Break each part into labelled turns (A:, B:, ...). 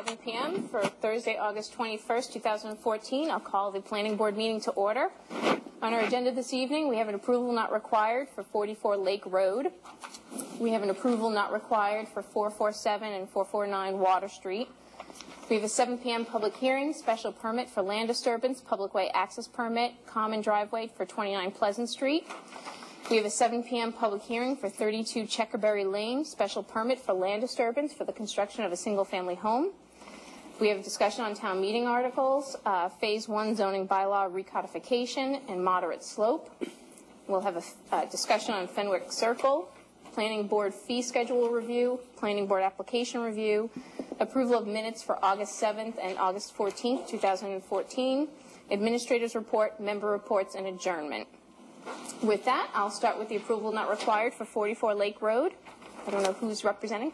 A: 7 p.m. for Thursday, August 21st, 2014. I'll call the Planning Board meeting to order. On our agenda this evening, we have an approval not required for 44 Lake Road. We have an approval not required for 447 and 449 Water Street. We have a 7 p.m. public hearing, special permit for land disturbance, public way access permit, common driveway for 29 Pleasant Street. We have a 7 p.m. public hearing for 32 Checkerberry Lane, special permit for land disturbance for the construction of a single-family home. We have a discussion on town meeting articles, Phase 1 zoning bylaw recodification and moderate slope. We'll have a discussion on Fenwick Circle, Planning Board fee schedule review, Planning Board application review, approval of minutes for August 7th and August 14th, 2014, administrator's report, member reports, and adjournment. With that, I'll start with the approval not required for 44 Lake Road. I don't know who's representing.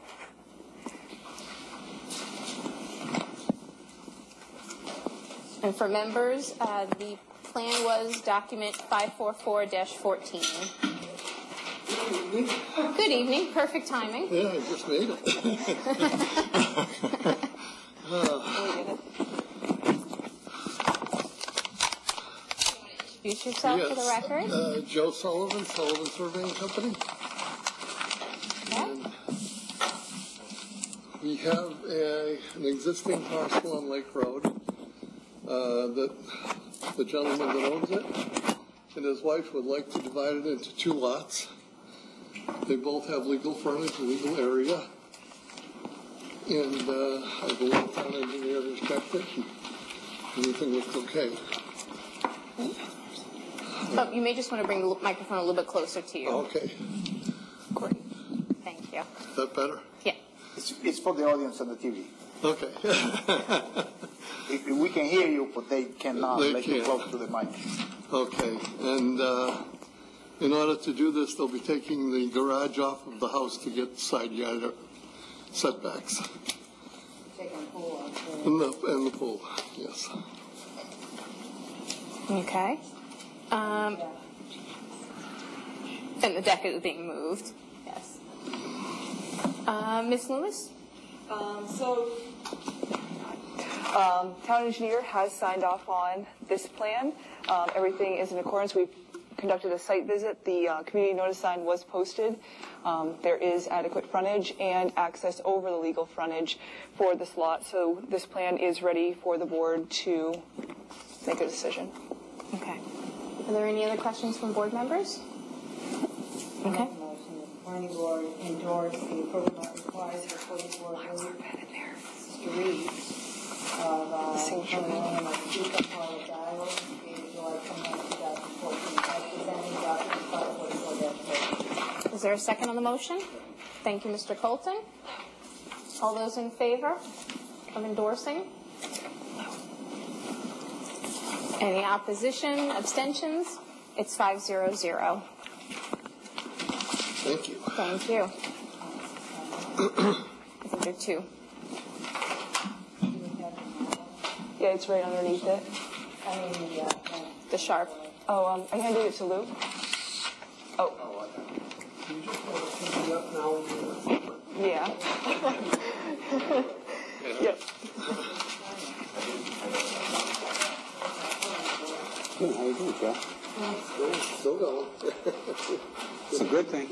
A: And for members, the plan was document 544-14. Good evening. Perfect timing.
B: Yeah, I just made it.
A: Introduce yourself for the record.
B: Joe Sullivan, Sullivan Surveying Company.
A: Okay.
B: And we have an existing parcel on Lake Road that the gentleman that owns it and his wife would like to divide it into 2 lots. They both have legal frontage, legal area, and I believe the town engineer inspected it, and everything looked okay.
A: Oh, you may just want to bring the microphone a little bit closer to you.
B: Okay.
A: Great. Thank you.
B: Is that better?
A: Yeah.
C: It's for the audience on the TV.
B: Okay.
C: We can hear you, but they cannot.
B: They
C: You
B: can't.
C: close to the mic.
B: Okay. And in order to do this, they'll be taking the garage off of the house to get side yard setbacks.
D: Taking the pool off.
B: And the pool, yes.
A: Okay. And the deck is being moved. Yes. Ms. Loomis?
E: Town engineer has signed off on this plan. Everything is in accordance. We've conducted a site visit. The community notice sign was posted. There is adequate frontage and access over the legal frontage for this lot. So this plan is ready for the board to make a decision.
A: Okay. Are there any other questions from board members? Okay.
D: Motion that the planning board endorse the approval not required for 44 Lake Street of Framingham of Chica Paula Dials, dated July 29, 2014. As presented, document 544-14.
A: Is there a second on the motion? Thank you, Mr. Colton. All those in favor of endorsing? Any opposition, abstentions? It's 500.
B: Thank you.
A: Thank you. I think there are 2.
E: Yeah, it's right underneath it.
D: I mean,
A: The sharp.
E: Oh, I handed it to Lou. Oh.
B: Can you just hold it up now?
E: Yeah. Yep.
C: How you doing, Joe?
B: Still going.
C: It's a good thing.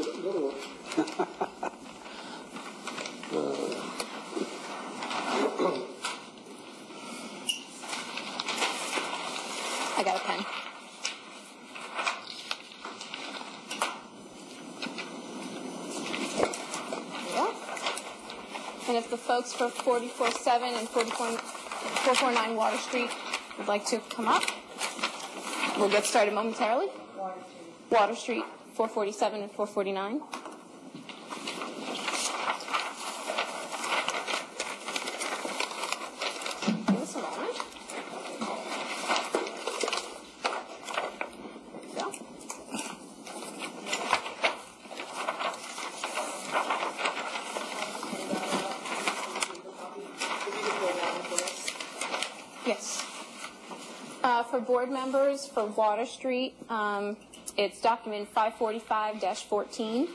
A: I got a pen. Yeah. And if the folks for 447 and 449 Water Street would like to come up, we'll get started momentarily. Water Street, 447 and 449. Give us a moment. There we go. Yes. For board members, for Water Street, it's document 545-14.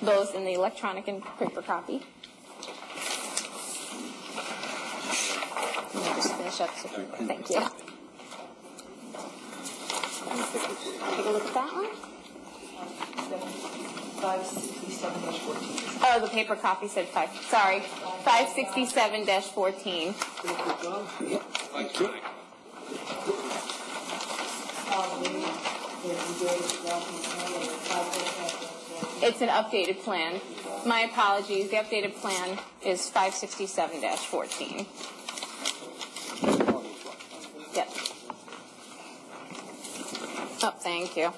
A: Both in the electronic and paper copy. Let me just finish up. Thank you. Take a look at that one.
E: 567-14.
A: Oh, the paper copy said 567-14.
B: Thank you.
A: It's an updated plan. My apologies. The updated plan is 567-14. Yep. Oh, thank you.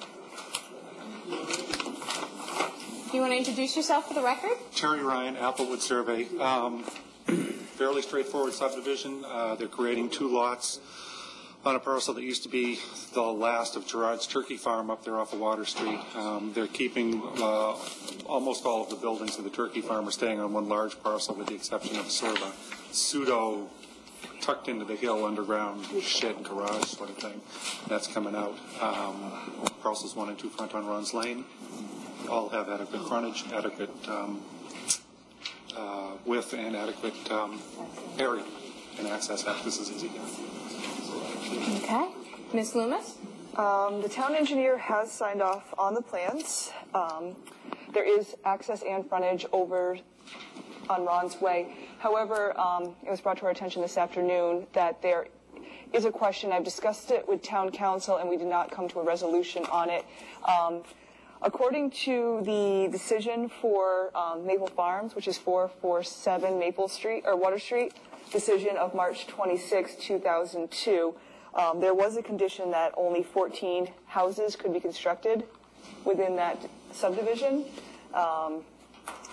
A: You want to introduce yourself for the record?
F: Terry Ryan, Applewood Survey. Fairly straightforward subdivision. They're creating 2 lots on a parcel that used to be the last of Gerard's Turkey Farm up there off of Water Street. They're keeping almost all of the buildings of the Turkey Farm are staying on one large parcel with the exception of sort of a pseudo tucked into the hill underground shed garage sort of thing. That's coming out. Parcels 1 and 2 front on Ron's Lane. All have adequate frontage, adequate width, and adequate area and access. This is easy.
A: Okay. Ms. Loomis?
E: The town engineer has signed off on the plans. There is access and frontage over on Ron's Way. However, it was brought to our attention this afternoon that there is a question. I've discussed it with town council, and we did not come to a resolution on it. According to the decision for Maple Farms, which is 447 Maple Street or Water Street, decision of March 26, 2002, there was a condition that only 14 houses could be constructed within that subdivision.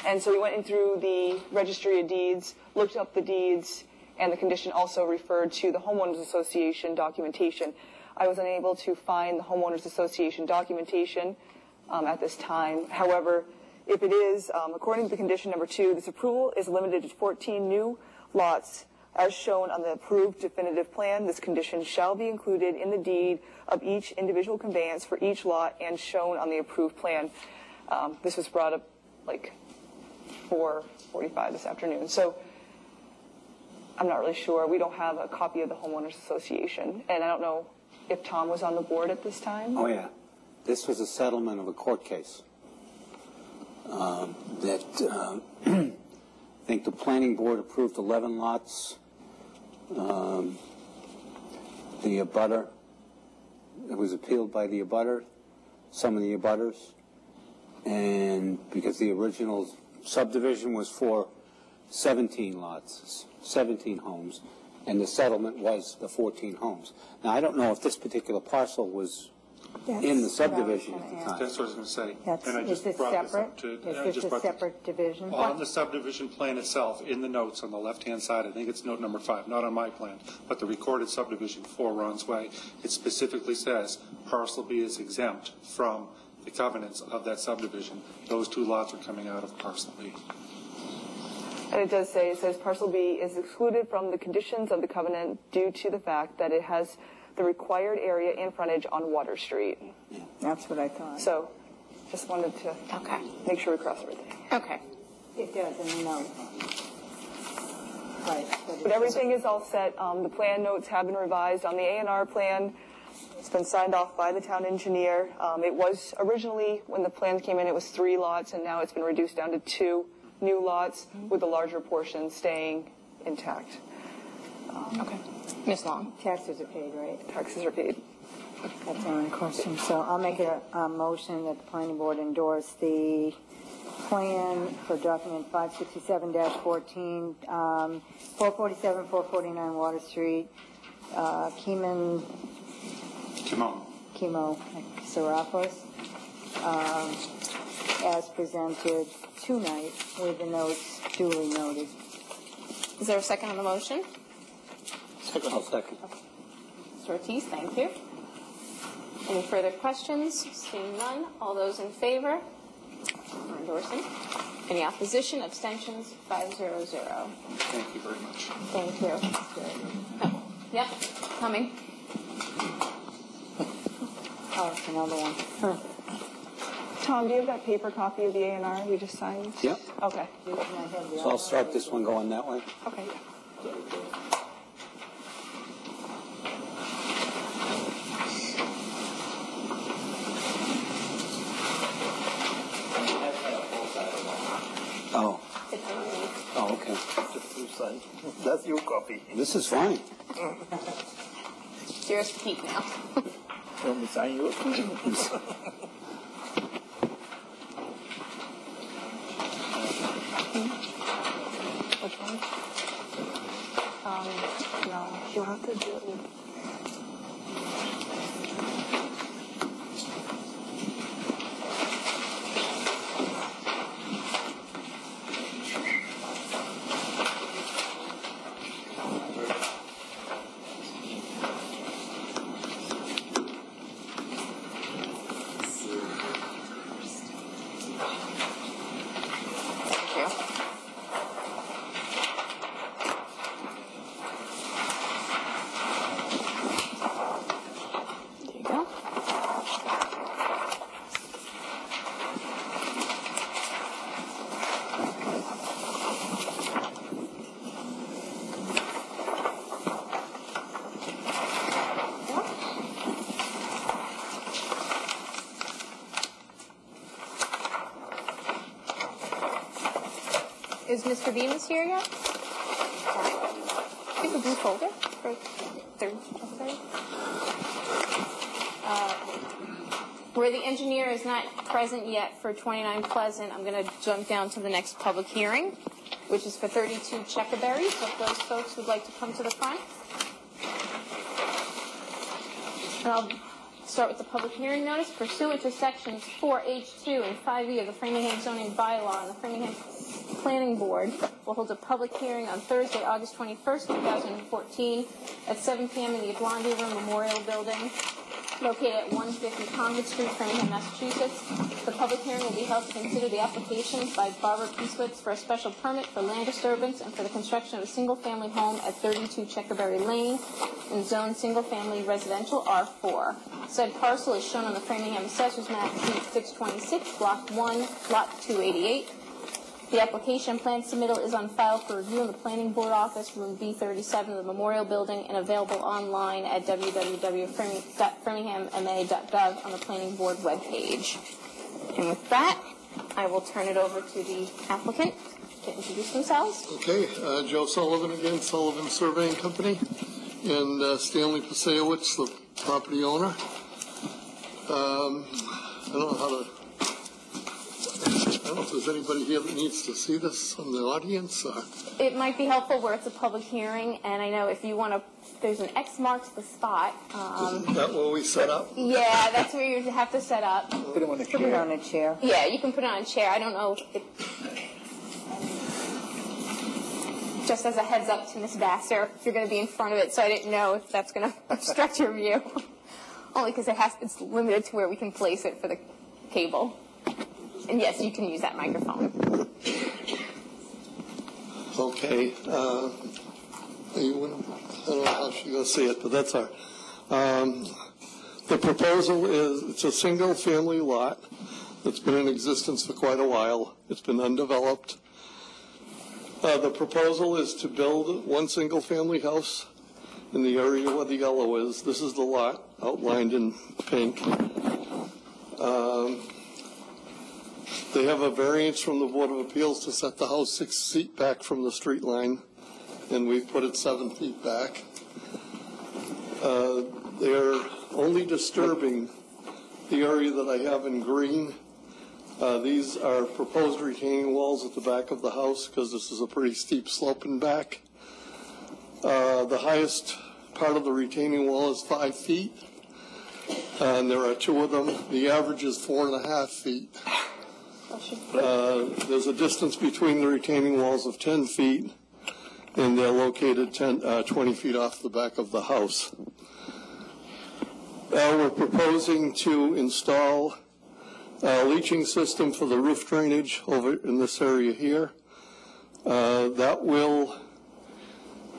E: And so we went in through the registry of deeds, looked up the deeds, and the condition also referred to the homeowners association documentation. I was unable to find the homeowners association documentation at this time. However, if it is, according to the condition number 2, this approval is limited to 14 new lots as shown on the approved definitive plan. This condition shall be included in the deed of each individual conveyance for each lot and shown on the approved plan. This was brought up like 4:45 this afternoon. So I'm not really sure. We don't have a copy of the homeowners association, and I don't know if Tom was on the board at this time.
C: Oh, yeah. This was a settlement of a court case that I think the planning board approved 11 lots. The abutter, it was appealed by the abutter, some of the abutters, and because the original subdivision was for 17 lots, 17 homes, and the settlement was the 14 homes. Now, I don't know if this particular parcel was in the subdivision at the time.
F: That's what I was going to say.
G: Is this separate? Is this a separate division?
F: On the subdivision plan itself, in the notes on the left-hand side, I think it's note number 5, not on my plan, but the recorded subdivision for Ron's Way, it specifically says parcel B is exempt from the covenants of that subdivision. Those 2 lots are coming out of parcel B.
E: And it does say, it says parcel B is excluded from the conditions of the covenant due to the fact that it has the required area and frontage on Water Street.
G: Yeah, that's what I thought.
E: So, just wanted to make sure we cross everything.
A: Okay.
G: It does in the note. Right.
E: But everything is all set. The plan notes have been revised on the A&R plan. It's been signed off by the town engineer. It was originally, when the plans came in, it was 3 lots, and now it's been reduced down to 2 new lots with the larger portion staying intact.
A: Okay. Ms. Long.
G: Taxes are paid, right?
E: Taxes are paid.
G: That's the only question. So I'll make a motion that the planning board endorse the plan for document 567-14, 447, 449 Water Street, Chemo Serapos, as presented tonight with the notes duly noted.
A: Is there a second on the motion?
C: Second. I'll second.
A: Mr. Ortiz, thank you. Any further questions? Seeing none, all those in favor for endorsing? Any opposition? Abstentions? 500.
F: Thank you very much.
A: Thank you. Oh, yep, coming.
G: Oh, it's another one.
E: Tom, do you have that paper copy of the A&R we just signed?
C: Yep.
E: Okay.
C: So I'll start this one going that way.
E: Okay.
C: Oh.
A: It's underneath.
C: Oh, okay.
H: Just to sign. That's your copy.
C: This is fine.
A: It's yours to keep now.
H: Want me to sign yours?
E: Which one? No, you'll have to do it.
A: Is Mr. Bemis here yet? Sorry. Do you have a blue folder for third February? Where the engineer is not present yet for 29 Pleasant, I'm going to jump down to the next public hearing, which is for 32 Checkerberry. So if those folks would like to come to the front. And I'll start with the public hearing notice. Pursuant to sections 4H2 and 5E of the Framingham zoning bylaw and the Framingham Planning Board will hold a public hearing on Thursday, August 21st, 2014 at 7 p.m. in the Blondie Room Memorial Building, located at 150 Congress Street, Framingham, Massachusetts. The public hearing will be held to consider the application by Barbara Peaswitz for a special permit for land disturbance and for the construction of a single-family home at 32 Checkerberry Lane in zone single-family residential R4. Said parcel is shown on the Framingham Assessor's Map, sheet 626, Block 1, Lot 288. The application plan submittal is on file for review in the Planning Board office, room B37 of the Memorial Building, and available online at www.framingham.ma.gov on the Planning Board webpage. And with that, I will turn it over to the applicant to introduce themselves.
B: Okay, Joe Sullivan again, Sullivan Surveying Company, and Stanley Pasewicz, the property owner. I don't know if there's anybody here that needs to see this from the audience.
A: It might be helpful where it's a public hearing, and I know if you want to, there's an X marks the spot.
B: Isn't that where we set up?
A: Yeah, that's where you have to set up.
H: Put it on the
G: Put it on a chair.
A: Yeah, you can put it on a chair. I don't know if just as a heads up to Ms. Vassar, if you're going to be in front of it, so I didn't know if that's going to obstruct your view. Only because it's limited to where we can place it for the cable. And yes, you can use that microphone.
B: Okay. I don't know how she's going to see it, but that's all right. The proposal is, it's a single-family lot that's been in existence for quite a while. It's been undeveloped. The proposal is to build one single-family house in the area where the yellow is. This is the lot outlined in pink. They have a variance from the Board of Appeals to set the house 6 feet back from the street line, and we've put it 7 feet back. They're only disturbing the area that I have in green. These are proposed retaining walls at the back of the house because this is a pretty steep slope in back. The highest part of the retaining wall is 5 feet, and there are 2 of them. The average is 4.5 feet. There's a distance between the retaining walls of 10 feet, and they're located 20 feet off the back of the house. We're proposing to install a leaching system for the roof drainage over in this area here. That will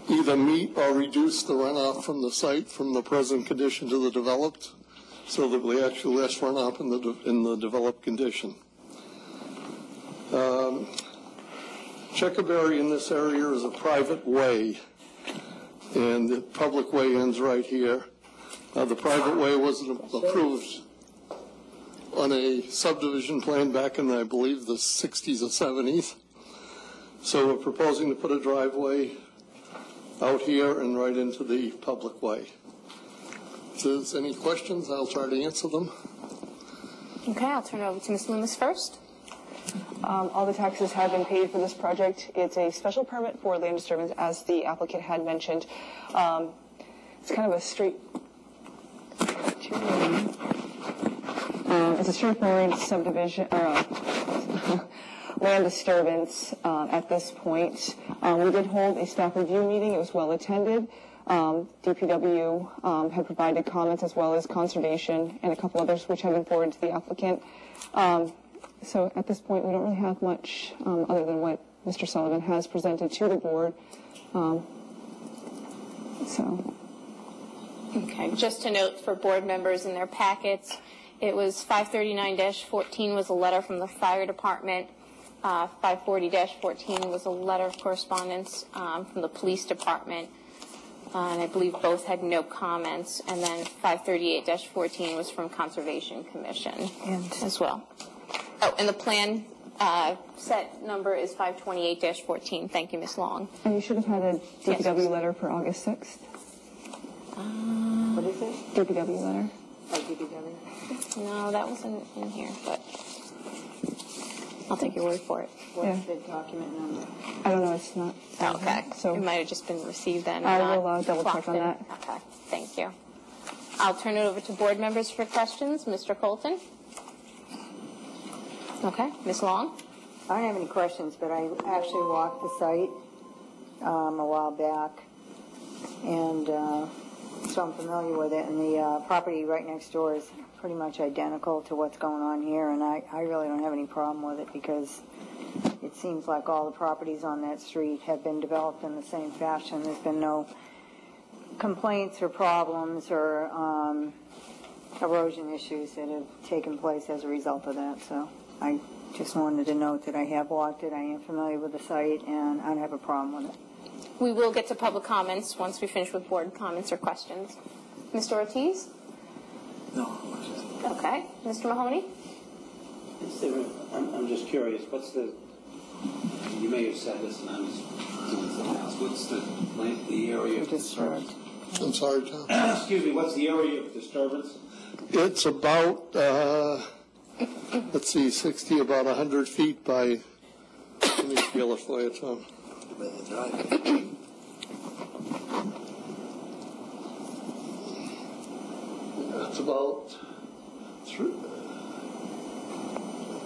B: either meet or reduce the runoff from the site from the present condition to the developed, so that we actually less runoff in the developed condition. Checkerberry in this area is a private way, and the public way ends right here. The private way wasn't approved on a subdivision plan back in, I believe, the 60s or 70s. So we're proposing to put a driveway out here and right into the public way. If there's any questions, I'll try to answer them.
A: Okay, I'll turn it over to Ms. Loomis first.
E: All the taxes have been paid for this project. It's a special permit for land disturbance, as the applicant had mentioned. It's kind of a it's a straightforward subdivision, land disturbance at this point. We did hold a staff review meeting. It was well attended. DPW had provided comments, as well as conservation and a couple others which have been forwarded to the applicant. So at this point, we don't really have much other than what Mr. Sullivan has presented to the board.
A: Okay, just to note for board members in their packets, it was 539-14 was a letter from the fire department. 540-14 was a letter of correspondence from the police department. And I believe both had no comments. And then 538-14 was from Conservation Commission as well. Oh, and the plan set number is 528-14. Thank you, Ms. Long.
E: And you should have had a DPW letter for August 6th.
G: What is it?
E: DPW letter.
G: Oh, DPW?
A: No, that wasn't in here, but I'll take your word for it.
G: What's the document number?
E: I don't know. It's not.
A: Okay.
E: So
A: it might have just been received then.
E: I will double check on that.
A: Okay. Thank you. I'll turn it over to board members for questions. Mr. Colton? Okay. Ms. Long?
G: I don't have any questions, but I actually walked the site a while back, and so I'm familiar with it. And the property right next door is pretty much identical to what's going on here, and I really don't have any problem with it because it seems like all the properties on that street have been developed in the same fashion. There's been no complaints or problems or erosion issues that have taken place as a result of that. So I just wanted to note that I have walked it, I am familiar with the site, and I don't have a problem with it.
A: We will get to public comments once we finish with board comments or questions. Mr. Ortiz?
H: No.
A: Okay. Mr. Mahoney?
C: I'm just curious, what's the, you may have said this and I was doing something else, what's the length, the area of disturbance?
B: I'm sorry, Tom.
C: Excuse me, what's the area of disturbance?
B: It's about, let's see, 60, about 100 feet by, let me feel it for you, Tom. It's about,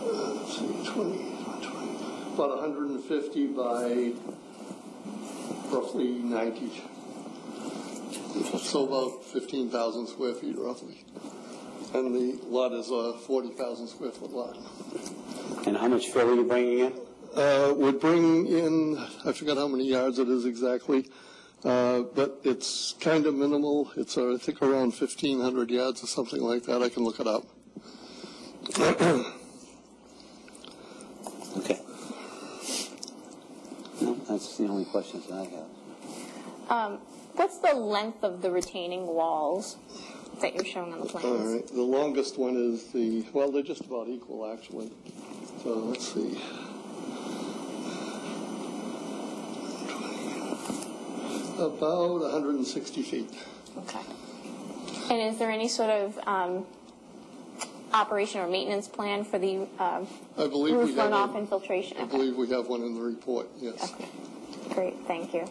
B: let's see, 20, about 150 by roughly 90. So about 15,000 square feet roughly. And the lot is a 40,000 square foot lot.
C: And how much fill are you bringing in?
B: Would bring in, I forgot how many yards it is exactly, but it's kind of minimal. It's, I think, around 1,500 yards or something like that. I can look it up.
C: Okay. No, that's the only questions that I have.
A: What's the length of the retaining walls that you're showing on the plans?
B: All right. The longest one is the, well, they're just about equal, actually. So let's see. About 160 feet.
A: Okay. And is there any sort of operation or maintenance plan for the
B: I believe
A: roof
B: we have
A: runoff
B: one,
A: infiltration?
B: I believe we have one in the report, yes.
A: Okay. Great, thank you.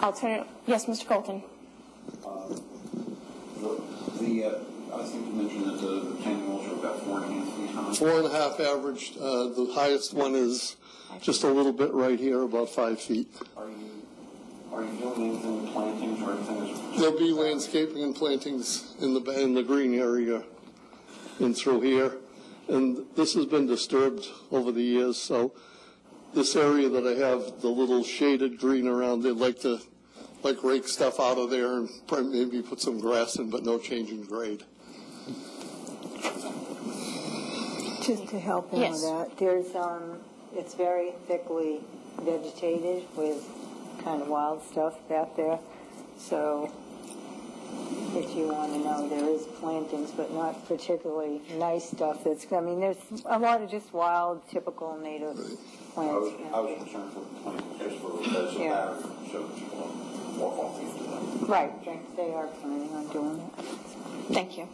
A: I'll turn it, yes, Mr. Colton.
C: I think you mentioned that the retaining walls are about 4.5 feet high.
B: 4.5 average. The highest one is just a little bit right here, about 5 feet.
C: Are you doing anything with plantings or anything?
B: There'll be landscaping and plantings in the green area and through here. And this has been disturbed over the years, so this area that I have the little shaded green around, they'd like to rake stuff out of there and maybe put some grass in, but no change in grade.
G: Just to help in with that, there's it's very thickly vegetated with kind of wild stuff back there. So if you want to know, there is plantings, but not particularly nice stuff. There's a lot of just wild, typical native plants.
I: I was concerned for the plantings just for as a matter, so that you can walk off into them.
G: Right, they are planning on doing it.
A: Thank you.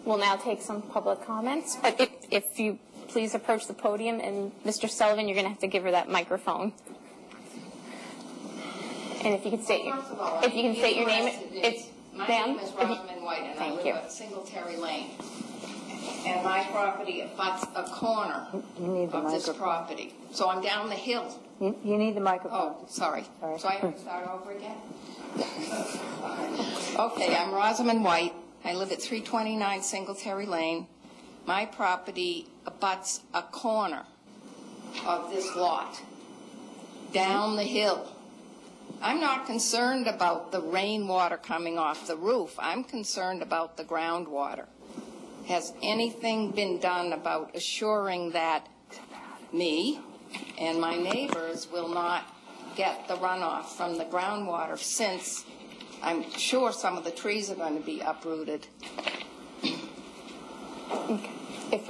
A: We'll now take some public comments. If you please approach the podium, and Mr. Sullivan, you're going to have to give her that microphone. And if you can state your name, it's
J: my name is Rosamond White, and I live at Singletary Lane. And my property abuts a corner of this property. So I'm down the hill.
G: You need the microphone.
J: Oh, sorry. So I have to start over again? Okay, I'm Rosamond White. I live at 329 Singletary Lane. My property abuts a corner of this lot, down the hill. I'm not concerned about the rainwater coming off the roof. I'm concerned about the groundwater. Has anything been done about assuring that me and my neighbors will not get the runoff from the groundwater, since I'm sure some of the trees are going to be uprooted?
A: Okay. If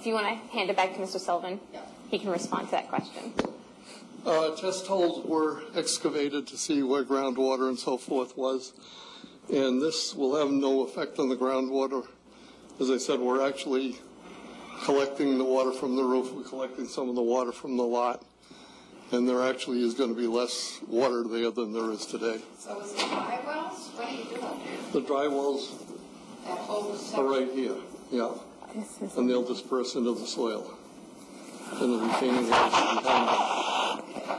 A: you want to hand it back to Mr. Sullivan, he can respond to that question.
B: Test holes were excavated to see where groundwater and so forth was, and this will have no effect on the groundwater. As I said, we're actually collecting the water from the roof. We're collecting some of the water from the lot, and there actually is going to be less water there than there is today.
J: So is it dry wells? What are you doing?
B: The dry wells are right here, yeah, and they'll disperse into the soil, and the retaining walls are behind them.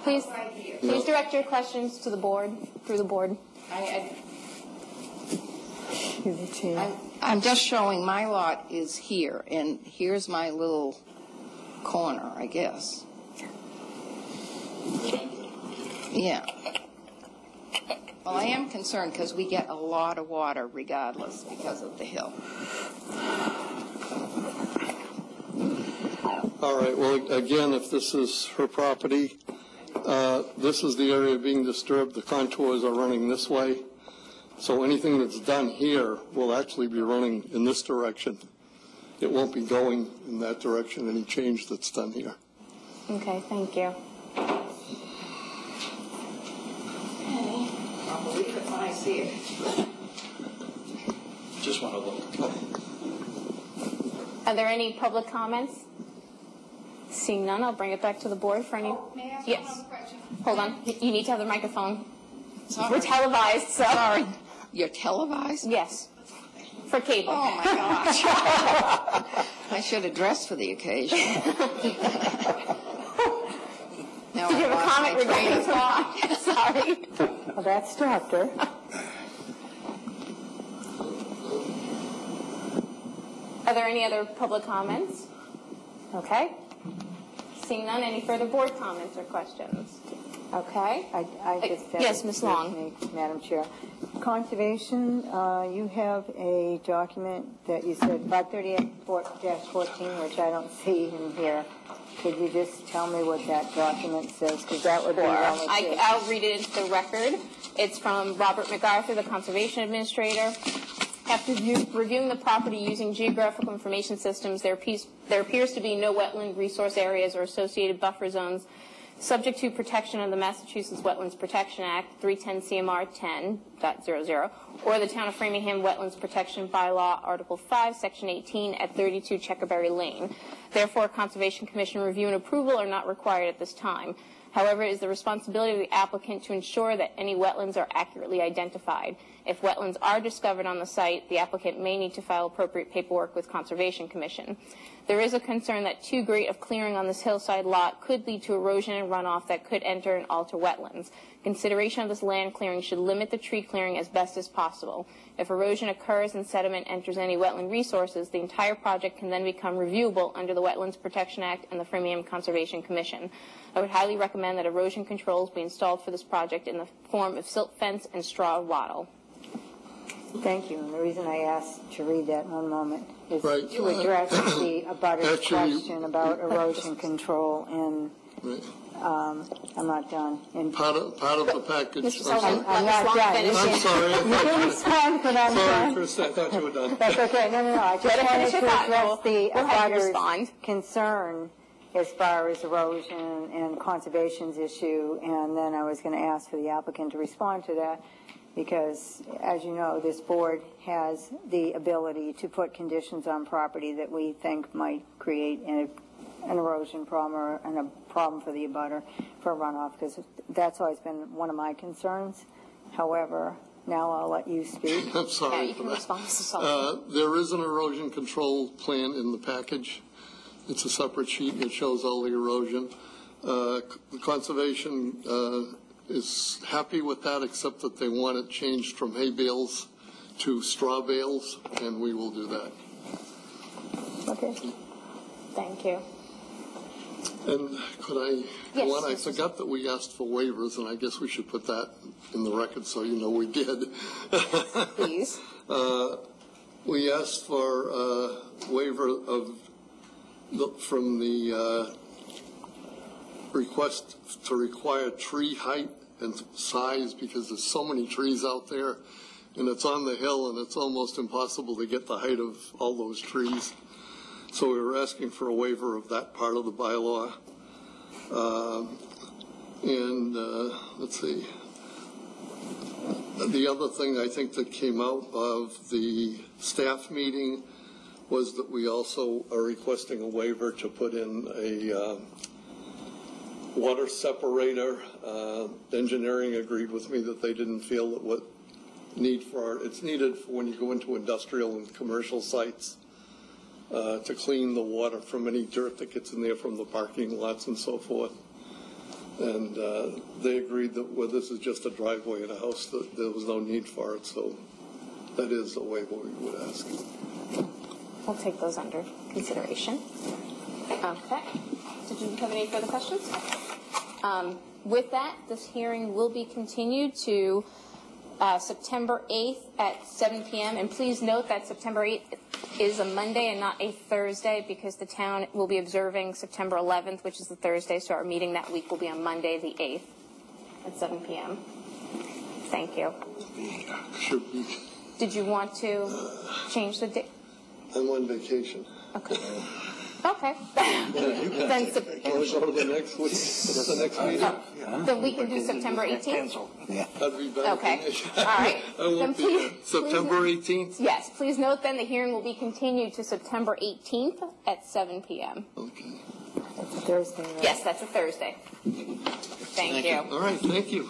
A: Please direct your questions to the board, through the board.
J: I'm just showing my lot is here, and here's my little corner, I guess. Yeah. Well, I am concerned because we get a lot of water regardless because of the hill.
B: All right, well, again, if this is her property, this is the area being disturbed. The contours are running this way. So anything that's done here will actually be running in this direction. It won't be going in that direction, any change that's done here.
A: Okay, thank you.
J: I'll believe it when I see it.
I: Just want to look.
A: Are there any public comments? Seeing none, I'll bring it back to the board for any...
J: May I ask
A: yes.
J: one question?
A: Hold on. You need to have the microphone.
J: Sorry.
A: We're televised, so...
J: Sorry. You're televised?
A: Yes. For cable.
J: Oh, my gosh. I should have dressed for the occasion. Now
A: Do you have a comment regarding
J: of thought?
A: Sorry.
G: Well, that stopped her.
A: Are there any other public comments? Okay. Seeing none, any further board comments or questions? Okay.
G: I just have
A: yes, Ms. Long.
G: Madam Chair. Conservation, you have a document that you said 538-14, which I don't see in here. Could you just tell me what that document says? Because that would be relative.
A: I'll read it into the record. It's from Robert MacArthur, the Conservation Administrator. After reviewing the property using geographical information systems, there appears to be no wetland resource areas or associated buffer zones subject to protection of the Massachusetts Wetlands Protection Act, 310 CMR 10.00, or the Town of Framingham Wetlands Protection Bylaw, Article 5, Section 18, at 32 Checkerberry Lane. Therefore, Conservation Commission review and approval are not required at this time. However, it is the responsibility of the applicant to ensure that any wetlands are accurately identified. If wetlands are discovered on the site, the applicant may need to file appropriate paperwork with Conservation Commission. There is a concern that too great of clearing on this hillside lot could lead to erosion and runoff that could enter and alter wetlands. Consideration of this land clearing should limit the tree clearing as best as possible. If erosion occurs and sediment enters any wetland resources, the entire project can then become reviewable under the Wetlands Protection Act and the Framingham Conservation Commission. I would highly recommend that erosion controls be installed for this project in the form of silt fence and straw wattle.
G: Thank you. And the reason I asked to read that one moment is
B: right.
G: to address the abutter's question about erosion control and
B: Right.
G: I'm not done. And
B: Part of the package.
A: Mr. Sullivan,
G: I'm
A: let
G: not
A: Ms. Long
G: done.
A: finish.
B: I'm sorry.
G: you can respond, but I'm
B: Sorry,
G: done.
B: Chris, I thought you were done.
G: That's okay. No. I just
A: Let her
G: wanted
A: finish her
G: to
A: thought.
G: address the
A: We'll have you
G: abutters'
A: respond.
G: concern as far as erosion and conservation's issue, and then I was going to ask for the applicant to respond to that, because, as you know, this board has the ability to put conditions on property that we think might create an erosion problem or a problem for the abutter for runoff, because that's always been one of my concerns. However, now I'll let you speak.
B: I'm sorry
A: Yeah, you
B: for
A: can
B: that.
A: respond, Mr. Sullivan.
B: There is an erosion control plan in the package. It's a separate sheet and it shows all the erosion. The conservation is happy with that, except that they want it changed from hay bales to straw bales, and we will do that.
A: Okay. Thank you.
B: And could I
A: Yes,
B: go on? I
A: Mr.
B: forgot that we asked for waivers, and I guess we should put that in the record so you know we did.
A: Please.
B: We asked for a waiver from the request to require tree height and size, because there's so many trees out there, and it's on the hill, and it's almost impossible to get the height of all those trees. So we were asking for a waiver of that part of the bylaw. Let's see. The other thing I think that came out of the staff meeting was that we also are requesting a waiver to put in a water separator. Engineering agreed with me that they didn't feel that it's needed for when you go into industrial and commercial sites to clean the water from any dirt that gets in there from the parking lots and so forth. And they agreed that this is just a driveway in a house, that there was no need for it. So that is a waiver we would ask.
A: We'll take those under consideration. Okay. Did you have any further questions? With that, this hearing will be continued to September 8th at 7 p.m. And please note that September 8th is a Monday and not a Thursday, because the town will be observing September 11th, which is the Thursday, so our meeting that week will be on Monday the 8th at 7 p.m. Thank you. Did you want to change the date?
B: I'm on vacation.
A: Okay. Okay. Then,
B: Can we go to the next week? The next meeting?
A: then we can do September 18th?
B: I'd be back.
A: Okay. All right.
B: I won't
A: Then
B: be
A: please-
B: here. September 18th?
A: Yes. Please note then the hearing will be continued to September 18th at 7 p.m.
B: Okay.
G: It's a Thursday, right?
A: Yes, that's a Thursday. Thank you.
B: All right, thank you.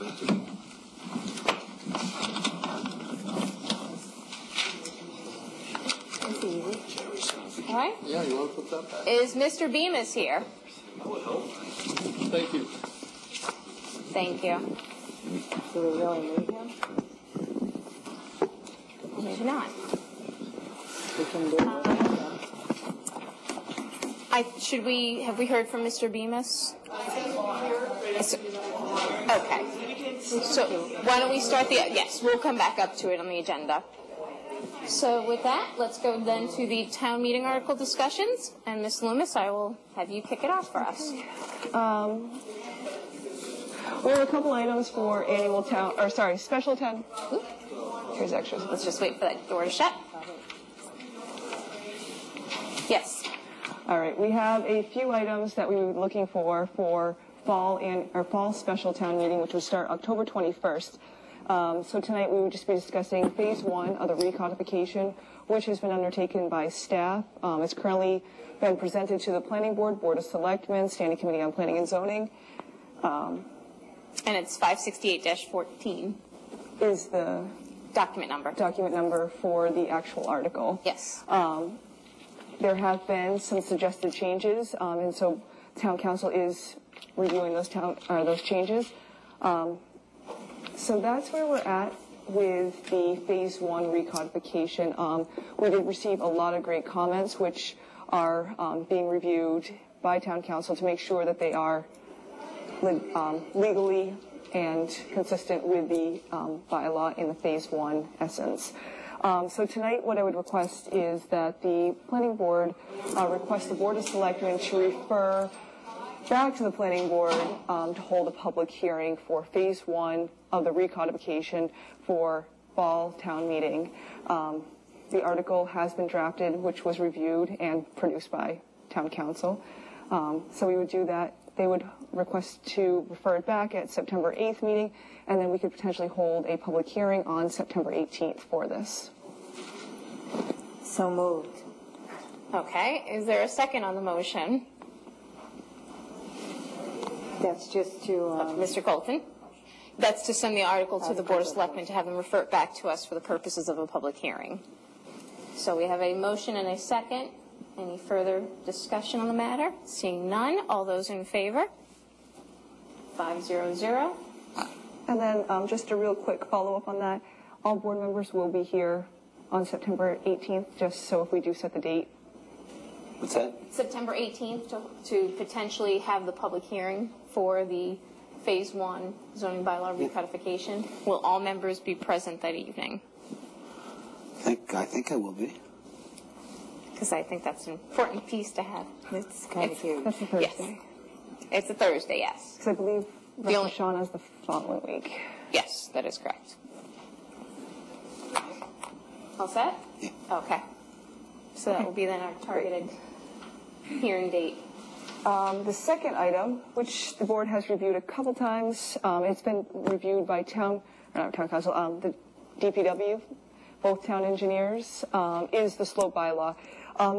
A: That's easy. All right.
B: Yeah, you want to put that back?
A: Is Mr. Bemis here?
B: Thank you.
A: Thank you.
G: Do we really need him?
A: Maybe not.
G: We can do it.
A: Have we heard from Mr. Bemis? Okay. So why don't we start yes, we'll come back up to it on the agenda. So with that, let's go then to the town meeting article discussions. And Ms. Loomis, I will have you kick it off for us.
E: We have a couple items for special town. Here's extras.
A: Let's just wait for that door to shut. Yes.
E: All right, we have a few items that we were looking for fall special town meeting, which will start October 21st. So tonight we will just be discussing phase 1 of the recodification, which has been undertaken by staff. It's currently been presented to the Planning Board, Board of Selectmen, Standing Committee on Planning and Zoning.
A: And it's 568-14
E: is the
A: document number
E: for the actual article.
A: Yes.
E: There have been some suggested changes, and so Town Council is reviewing those changes. So that's where we're at with the Phase 1 recodification. We did receive a lot of great comments, which are being reviewed by Town Council to make sure that they are legally and consistent with the bylaw in the Phase 1 essence. So tonight what I would request is that the Planning Board request the Board of Selectmen to refer back to the planning board to hold a public hearing for phase 1 of the recodification for fall town meeting. The article has been drafted, which was reviewed and produced by town council. So we would do that. They would request to refer it back at September 8th meeting, and then we could potentially hold a public hearing on September 18th for this.
G: So moved.
A: Okay, is there a second on the motion?
G: That's just to,
A: Mr. Colton? That's to send the article to the Board of Selectmen to have them refer it back to us for the purposes of a public hearing. So we have a motion and a second. Any further discussion on the matter? Seeing none, all those in favor? 500.
E: And then just a real quick follow-up on that. All board members will be here on September 18th, just so if we do set the date.
C: What's that?
A: September 18th to potentially have the public hearing for the Phase 1 zoning bylaw recodification. Will all members be present that evening?
C: I think I will be.
A: Because I think that's an important piece to have.
G: it's kind of huge.
E: That's a Thursday.
A: Yes. It's a Thursday, yes.
E: Because I believe Rosh Hashanah is the following week.
A: Yes, that is correct. All set?
C: Yeah.
A: Okay. So that will be then our targeted hearing date.
E: The second item, which the board has reviewed a couple times, it's been reviewed by town council, the DPW, both town engineers, is the slope bylaw.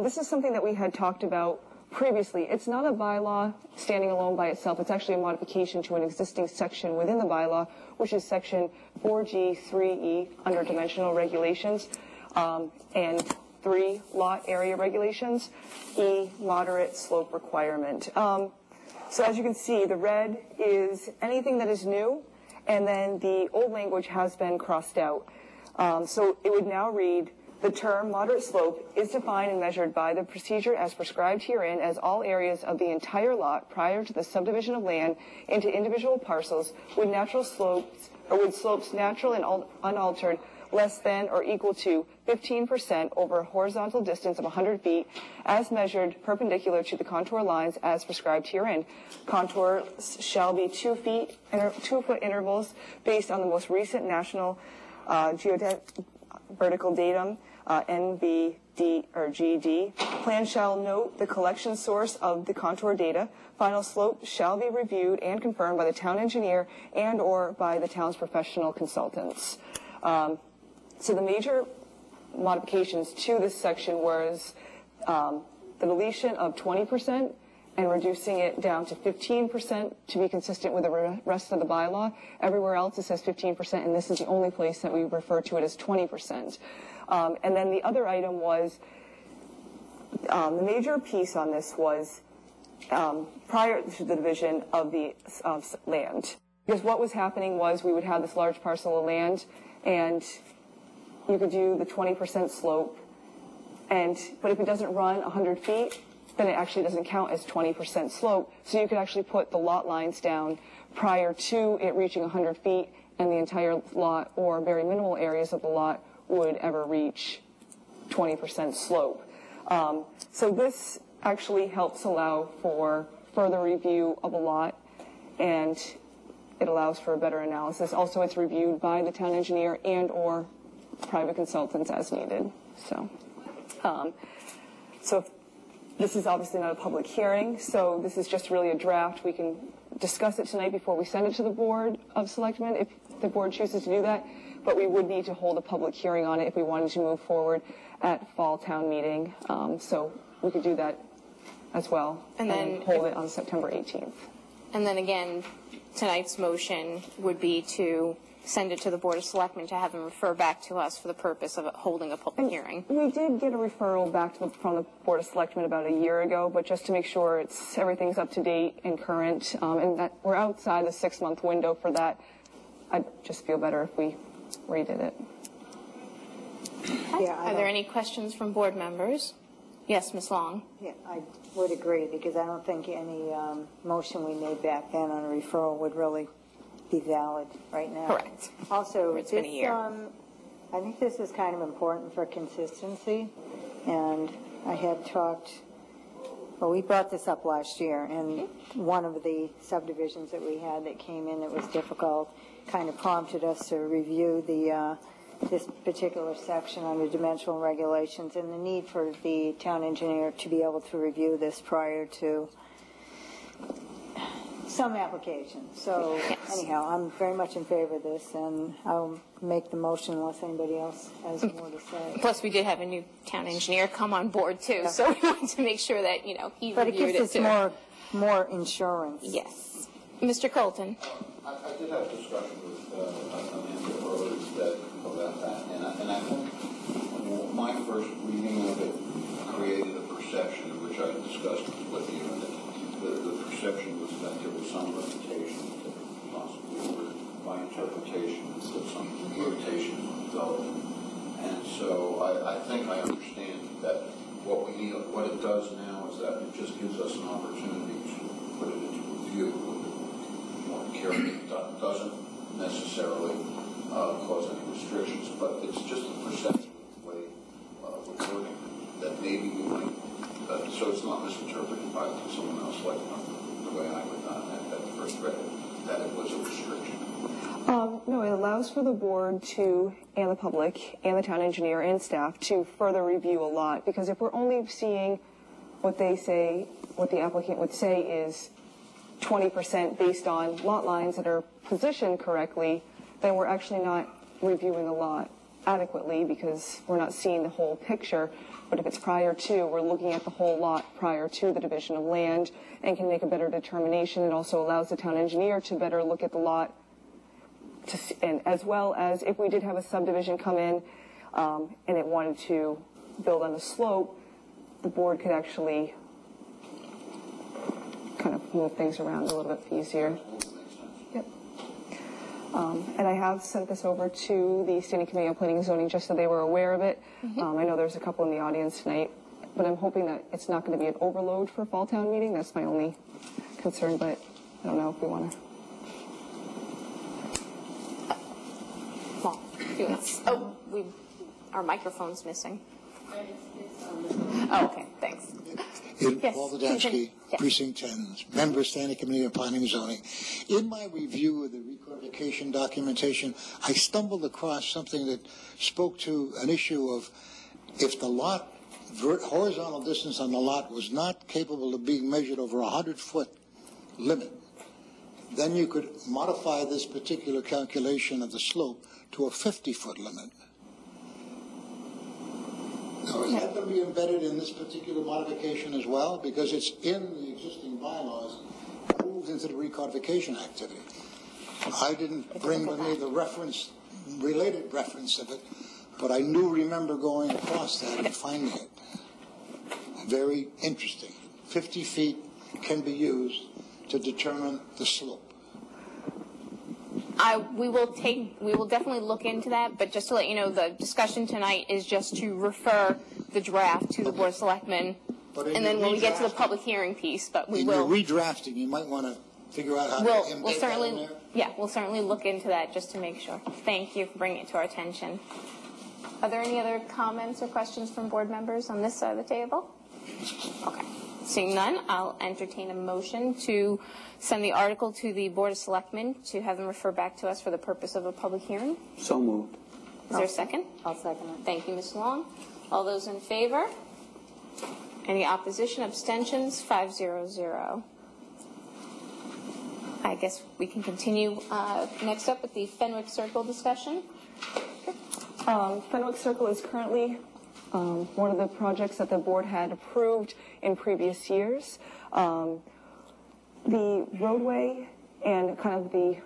E: This is something that we had talked about previously. It's not a bylaw standing alone by itself. It's actually a modification to an existing section within the bylaw, which is section 4G3E under dimensional regulations, and 3 lot area regulations, E moderate slope requirement. So as you can see, the red is anything that is new, and then the old language has been crossed out. So it would now read, the term moderate slope is defined and measured by the procedure as prescribed herein as all areas of the entire lot prior to the subdivision of land into individual parcels with natural slopes, or with slopes natural and unaltered less than or equal to 15% over a horizontal distance of 100 feet as measured perpendicular to the contour lines as prescribed herein. Contours shall be 2 foot intervals based on the most recent national geodetic vertical datum, NBD or GD. Plan shall note the collection source of the contour data. Final slope shall be reviewed and confirmed by the town engineer and or by the town's professional consultants. So the major modifications to this section was the deletion of 20% and reducing it down to 15% to be consistent with the rest of the bylaw. Everywhere else it says 15%, and this is the only place that we refer to it as 20%. And then the other item was, the major piece on this was prior to the division of the land. Because what was happening was we would have this large parcel of land, and you could do the 20% slope, but if it doesn't run 100 feet, then it actually doesn't count as 20% slope. So you could actually put the lot lines down prior to it reaching 100 feet, and the entire lot or very minimal areas of the lot would ever reach 20% slope. So this actually helps allow for further review of a lot, and it allows for a better analysis. Also, it's reviewed by the town engineer and or private consultants as needed. So this is obviously not a public hearing, so this is just really a draft. We can discuss it tonight before we send it to the Board of Selectmen if the board chooses to do that, but we would need to hold a public hearing on it if we wanted to move forward at fall town meeting. So we could do that as well and then hold it on September 18th.
A: And then again, tonight's motion would be to send it to the Board of Selectmen to have them refer back to us for the purpose of holding a public hearing.
E: We did get a referral back from the Board of Selectmen about a year ago, but just to make sure everything's up to date and current, and that we're outside the 6-month window for that, I'd just feel better if we redid it.
G: Yeah,
A: Are there any questions from board members? Yes, Ms. Long.
G: Yeah, I would agree, because I don't think any motion we made back then on a referral would really be valid right now.
A: Correct.
G: Also,
A: It's been a year.
G: I think this is kind of important for consistency, and I had talked Well, we brought this up last year, and one of the subdivisions that we had that came in that was difficult kind of prompted us to review this particular section under dimensional regulations and the need for the town engineer to be able to review this prior to some application. So anyhow, I'm very much in favor of this, and I'll make the motion unless anybody else has more to say.
A: Plus, we did have a new town engineer come on board too, so we wanted to make sure that, he
G: But it
A: reviewed
G: gives
A: it
G: us
A: too.
G: more insurance.
A: Yes. Mr. Colton.
I: I did have a discussion with Amanda earlier today about that, and I think my first reading of it created a perception, which I discussed with you, and the perception was that there was some limitation, possibly, or my interpretation, that some limitations on development. And so I think I understand that what we need, what it does now is that it just gives us an opportunity to put it into review with more carefully. It doesn't necessarily cause any restrictions, but it's just a perception of the way we're wording that maybe we might, so it's not misinterpreted by someone else like the way I would at first read it, that it was a restriction.
E: No, it allows for the board to, and the public, and the town engineer and staff to further review a lot, because if we're only seeing what they say, what the applicant would say is 20% based on lot lines that are positioned correctly, then we're actually not reviewing a lot adequately because we're not seeing the whole picture. But if it's prior to, we're looking at the whole lot prior to the division of land and can make a better determination. It also allows the town engineer to better look at the lot, and as well as if we did have a subdivision come in and it wanted to build on the slope, the board could actually kind of move things around a little bit easier. Yep. And I have sent this over to the Standing Committee on Planning and Zoning just so they were aware of it. I know there's a couple in the audience tonight, but I'm hoping that it's not going to be an overload for fall town meeting. That's my only concern, but I don't know if we want to.
A: Oh, our microphone's missing. Oh, okay, thanks.
K: Yes, Paul Ladowski, Precinct 10, member Standing Committee on Planning and Zoning. In my review of the recodification documentation, I stumbled across something that spoke to an issue of if the lot, horizontal distance on the lot was not capable of being measured over a 100-foot limit, then you could modify this particular calculation of the slope to a 50-foot limit. Now, is that going to be embedded in this particular modification as well? Because it's in the existing bylaws, moved into the recodification activity. I didn't bring with me the reference, related reference of it, but I remember going across that and finding it. Very interesting. 50 feet can be used to determine the slope.
A: We will definitely look into that, but just to let you know, the discussion tonight is just to refer the draft to the Board of Selectmen, and then when we get to the public hearing piece, but we will.
K: In your redrafting, you might want to figure out how to embed that in there.
A: Yeah, we'll certainly look into that just to make sure. Thank you for bringing it to our attention. Are there any other comments or questions from board members on this side of the table? Okay. Seeing none, I'll entertain a motion to send the article to the Board of Selectmen to have them refer back to us for the purpose of a public hearing.
C: So moved.
A: Is there a second?
G: I'll second it.
A: Thank you, Ms. Long. All those in favor? Any opposition, abstentions? 5-0-0. I guess we can continue next up with the Fenwick Circle discussion.
E: Fenwick Circle is currently one of the projects that the board had approved in previous years. The roadway and kind of the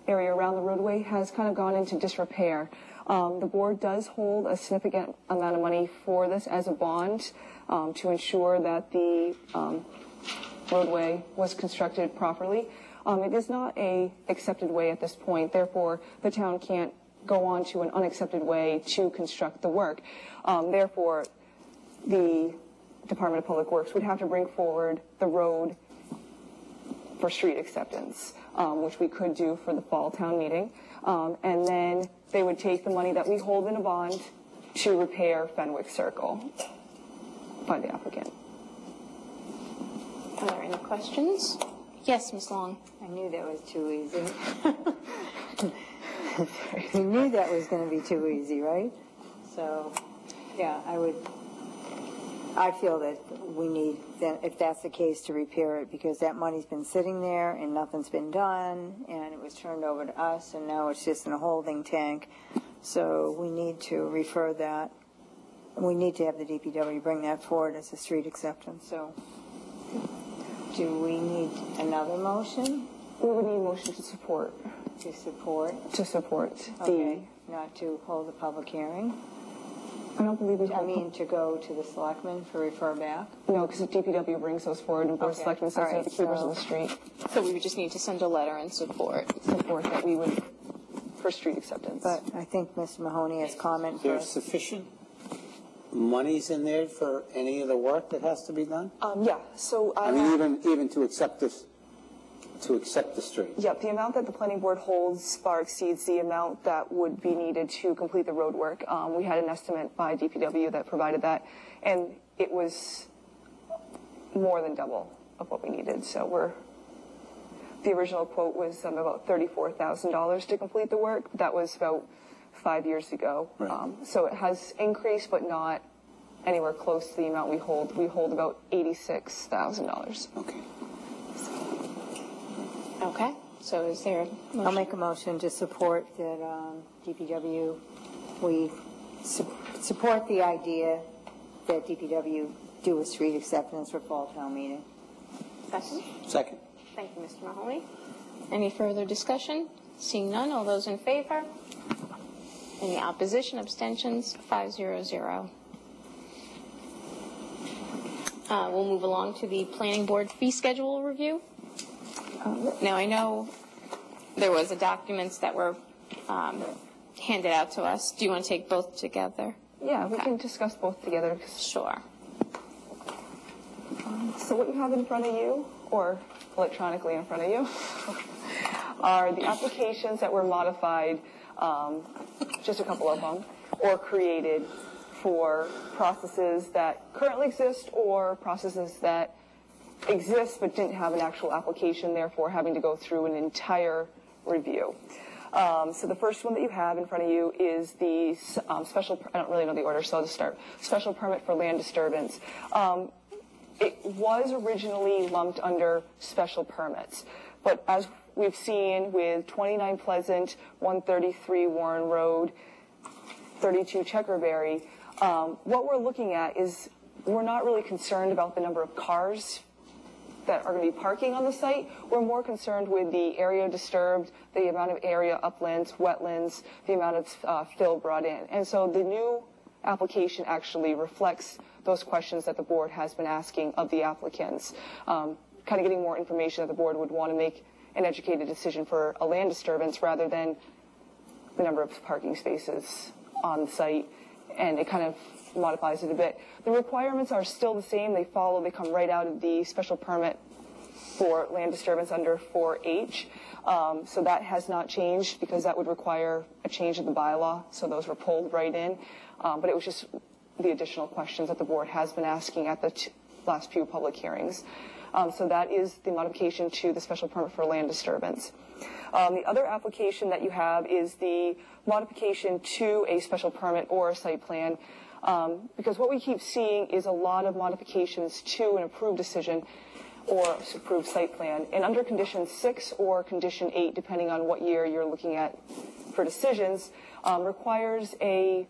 E: area around the roadway has kind of gone into disrepair. The board does hold a significant amount of money for this as a bond to ensure that the roadway was constructed properly. It is not a accepted way at this point, therefore the town can't go on to an unaccepted way to construct the work. Therefore, the Department of Public Works would have to bring forward the road for street acceptance, which we could do for the fall town meeting. And then they would take the money that we hold in a bond to repair Fenwick Circle by the applicant.
A: Are there any questions? Yes, Ms. Long.
G: I knew that was too easy. You knew that was going to be too easy, right? So, yeah, I feel that we need, if that's the case, to repair it, because that money's been sitting there and nothing's been done, and it was turned over to us, and now it's just in a holding tank. So we need to refer that. We need to have the DPW bring that forward as a street acceptance. So do we need another motion?
E: We would need a motion to support.
G: To support?
E: To support.
G: Okay, not to hold a public hearing?
E: I don't believe we
G: I mean, to go to the selectmen for refer back?
E: No, because the DPW brings those forward, and Board of
G: Okay.
E: Selectmen says they're the keepers
G: so-
E: of the street.
A: So we would just need to send a letter in support.
E: Support that we would, for street acceptance.
G: But I think Mr. Mahoney has comment
C: There's
G: first.
C: sufficient monies in there for any of the work that has to be done?
E: Yeah, so
C: I mean, even to accept this, to accept the street.
E: Yep, the amount that the planning board holds far exceeds the amount that would be needed to complete the road work. We had an estimate by DPW that provided that, and it was more than double of what we needed. So the original quote was about $34,000 to complete the work. That was about 5 years ago.
C: Right.
E: So it has increased, but not anywhere close to the amount we hold. We hold about $86,000.
C: Okay.
A: Okay. So is there a motion?
G: I'll make a motion to support that DPW, we support the idea that DPW do a street acceptance for fall town meeting.
A: Second.
C: Second.
A: Thank you, Mr. Mahoney. Any further discussion? Seeing none, all those in favor? Any opposition, abstentions? 500. We'll move along to the planning board fee schedule review. Now, I know there was documents that were handed out to us. Do you want to take both together?
E: Yeah, we can discuss both together.
A: Sure.
E: So what you have in front of you, or electronically in front of you, are the applications that were modified, just a couple of them, or created for processes that currently exist or processes that exist but didn't have an actual application, therefore having to go through an entire review. So the first one that you have in front of you is the special, I don't really know the order, so I'll just start. Special permit for land disturbance. It was originally lumped under special permits, but as we've seen with 29 Pleasant, 133 Warren Road, 32 Checkerberry, what we're looking at is we're not really concerned about the number of cars that are going to be parking on the site. We're more concerned with the area disturbed, the amount of area uplands, wetlands, the amount of fill brought in. And so the new application actually reflects those questions that the board has been asking of the applicants, kind of getting more information that the board would want to make an educated decision for a land disturbance rather than the number of parking spaces on the site, and it kind of modifies it a bit. The requirements are still the same. They come right out of the special permit for land disturbance under 4H. So that has not changed because that would require a change of the bylaw. So those were pulled right in. But it was just the additional questions that the board has been asking at the last few public hearings. So that is the modification to the special permit for land disturbance. The other application that you have is the modification to a special permit or a site plan, because what we keep seeing is a lot of modifications to an approved decision or approved site plan. And under condition 6 or condition 8, depending on what year you're looking at for decisions, requires a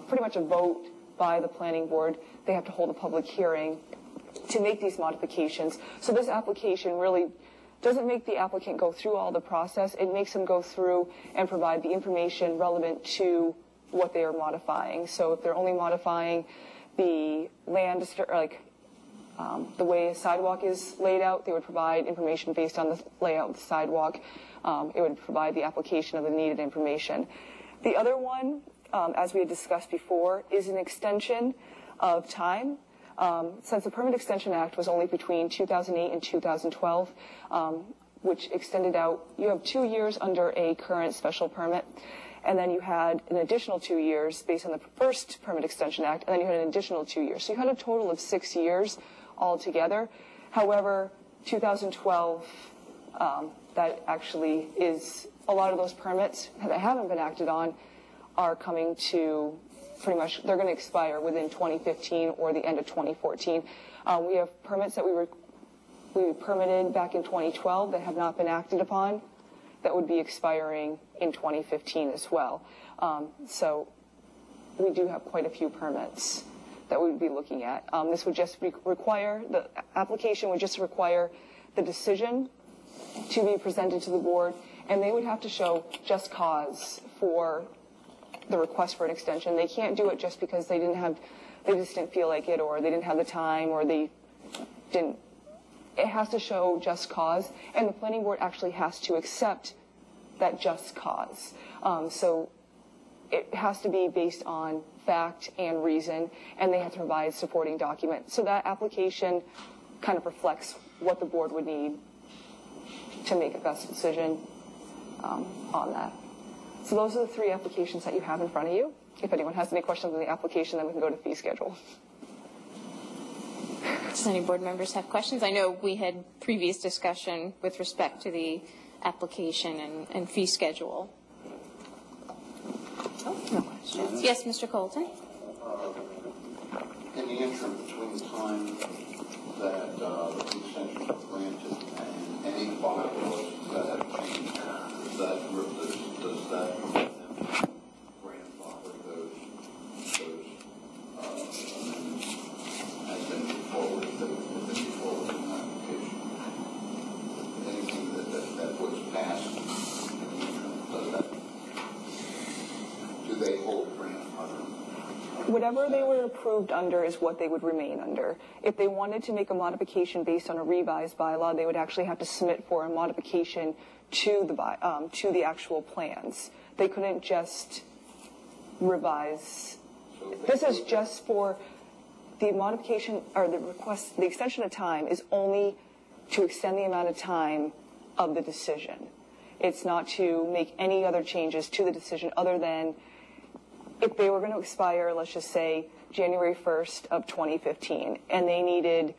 E: pretty much a vote by the planning board. They have to hold a public hearing to make these modifications. So this application really doesn't make the applicant go through all the process. It makes them go through and provide the information relevant to what they are modifying. So if they're only modifying the land, the way a sidewalk is laid out, they would provide information based on the layout of the sidewalk. It would provide the application of the needed information. The other one, as we had discussed before, is an extension of time. Since the Permit Extension Act was only between 2008 and 2012, which extended out, you have 2 years under a current special permit, and then you had an additional 2 years based on the first Permit Extension Act, and then you had an additional 2 years. So you had a total of 6 years altogether. However, 2012, that actually is a lot of those permits that haven't been acted on are coming to pretty much, they're going to expire within 2015 or the end of 2014. We have permits that we permitted back in 2012 that have not been acted upon that would be expiring in 2015 as well. So we do have quite a few permits that we would be looking at. This would just require, the application would just require the decision to be presented to the board, and they would have to show just cause for the request for an extension. They can't do it just because they just didn't feel like it, or they didn't have the time, or they didn't. It has to show just cause, and the planning board actually has to accept that just cause. So it has to be based on fact and reason, and they have to provide supporting documents. So that application kind of reflects what the board would need to make a best decision on that. So those are the three applications that you have in front of you. If anyone has any questions on the application, then we can go to fee schedule.
A: Does any board members have questions? I know we had previous discussion with respect to the application and fee schedule. Oh, no questions. Yes, Mr. Colton.
I: In the interim between the time that the extension was granted and any bylaws that have changed, does that permit them to grandfather those amendments as they move forward, if they move forward in the application? Anything that was passed in the interim, does that? Do they hold grandfather?
E: Whatever they were approved under is what they would remain under. If they wanted to make a modification based on a revised bylaw, they would actually have to submit for a modification to the actual plans. They couldn't just revise. This is just for the modification, or the request, the extension of time is only to extend the amount of time of the decision. It's not to make any other changes to the decision other than if they were going to expire, let's just say January 1st of 2015, and they needed,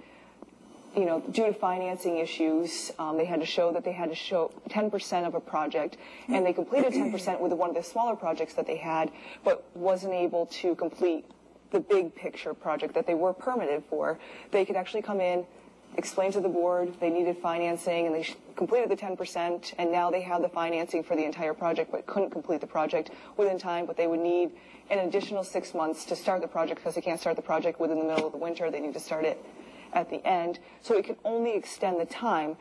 E: due to financing issues, they had to show 10% of a project, and they completed 10% with one of the smaller projects that they had, but wasn't able to complete the big picture project that they were permitted for. They could actually come in, explain to the board they needed financing, and they completed the 10%, and now they have the financing for the entire project, but couldn't complete the project within time, but they would need an additional 6 months to start the project because they can't start the project within the middle of the winter. They need to start it at the end. So it could only extend the time.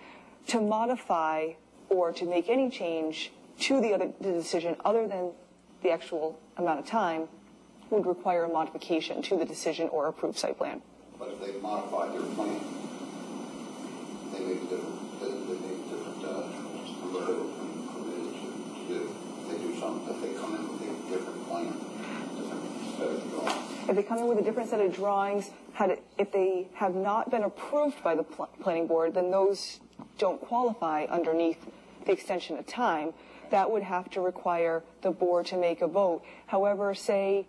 E: To modify or to make any change to the decision other than the actual amount of time would require a modification to the decision or approved site plan.
I: But if they modified their plan, they may be different terms permitted to do. They do something, if they come in with a different plan, different set of drawings.
E: If they come in with a different set of drawings, if they have not been approved by the planning board, then those don't qualify underneath the extension of time. That would have to require the board to make a vote. However, say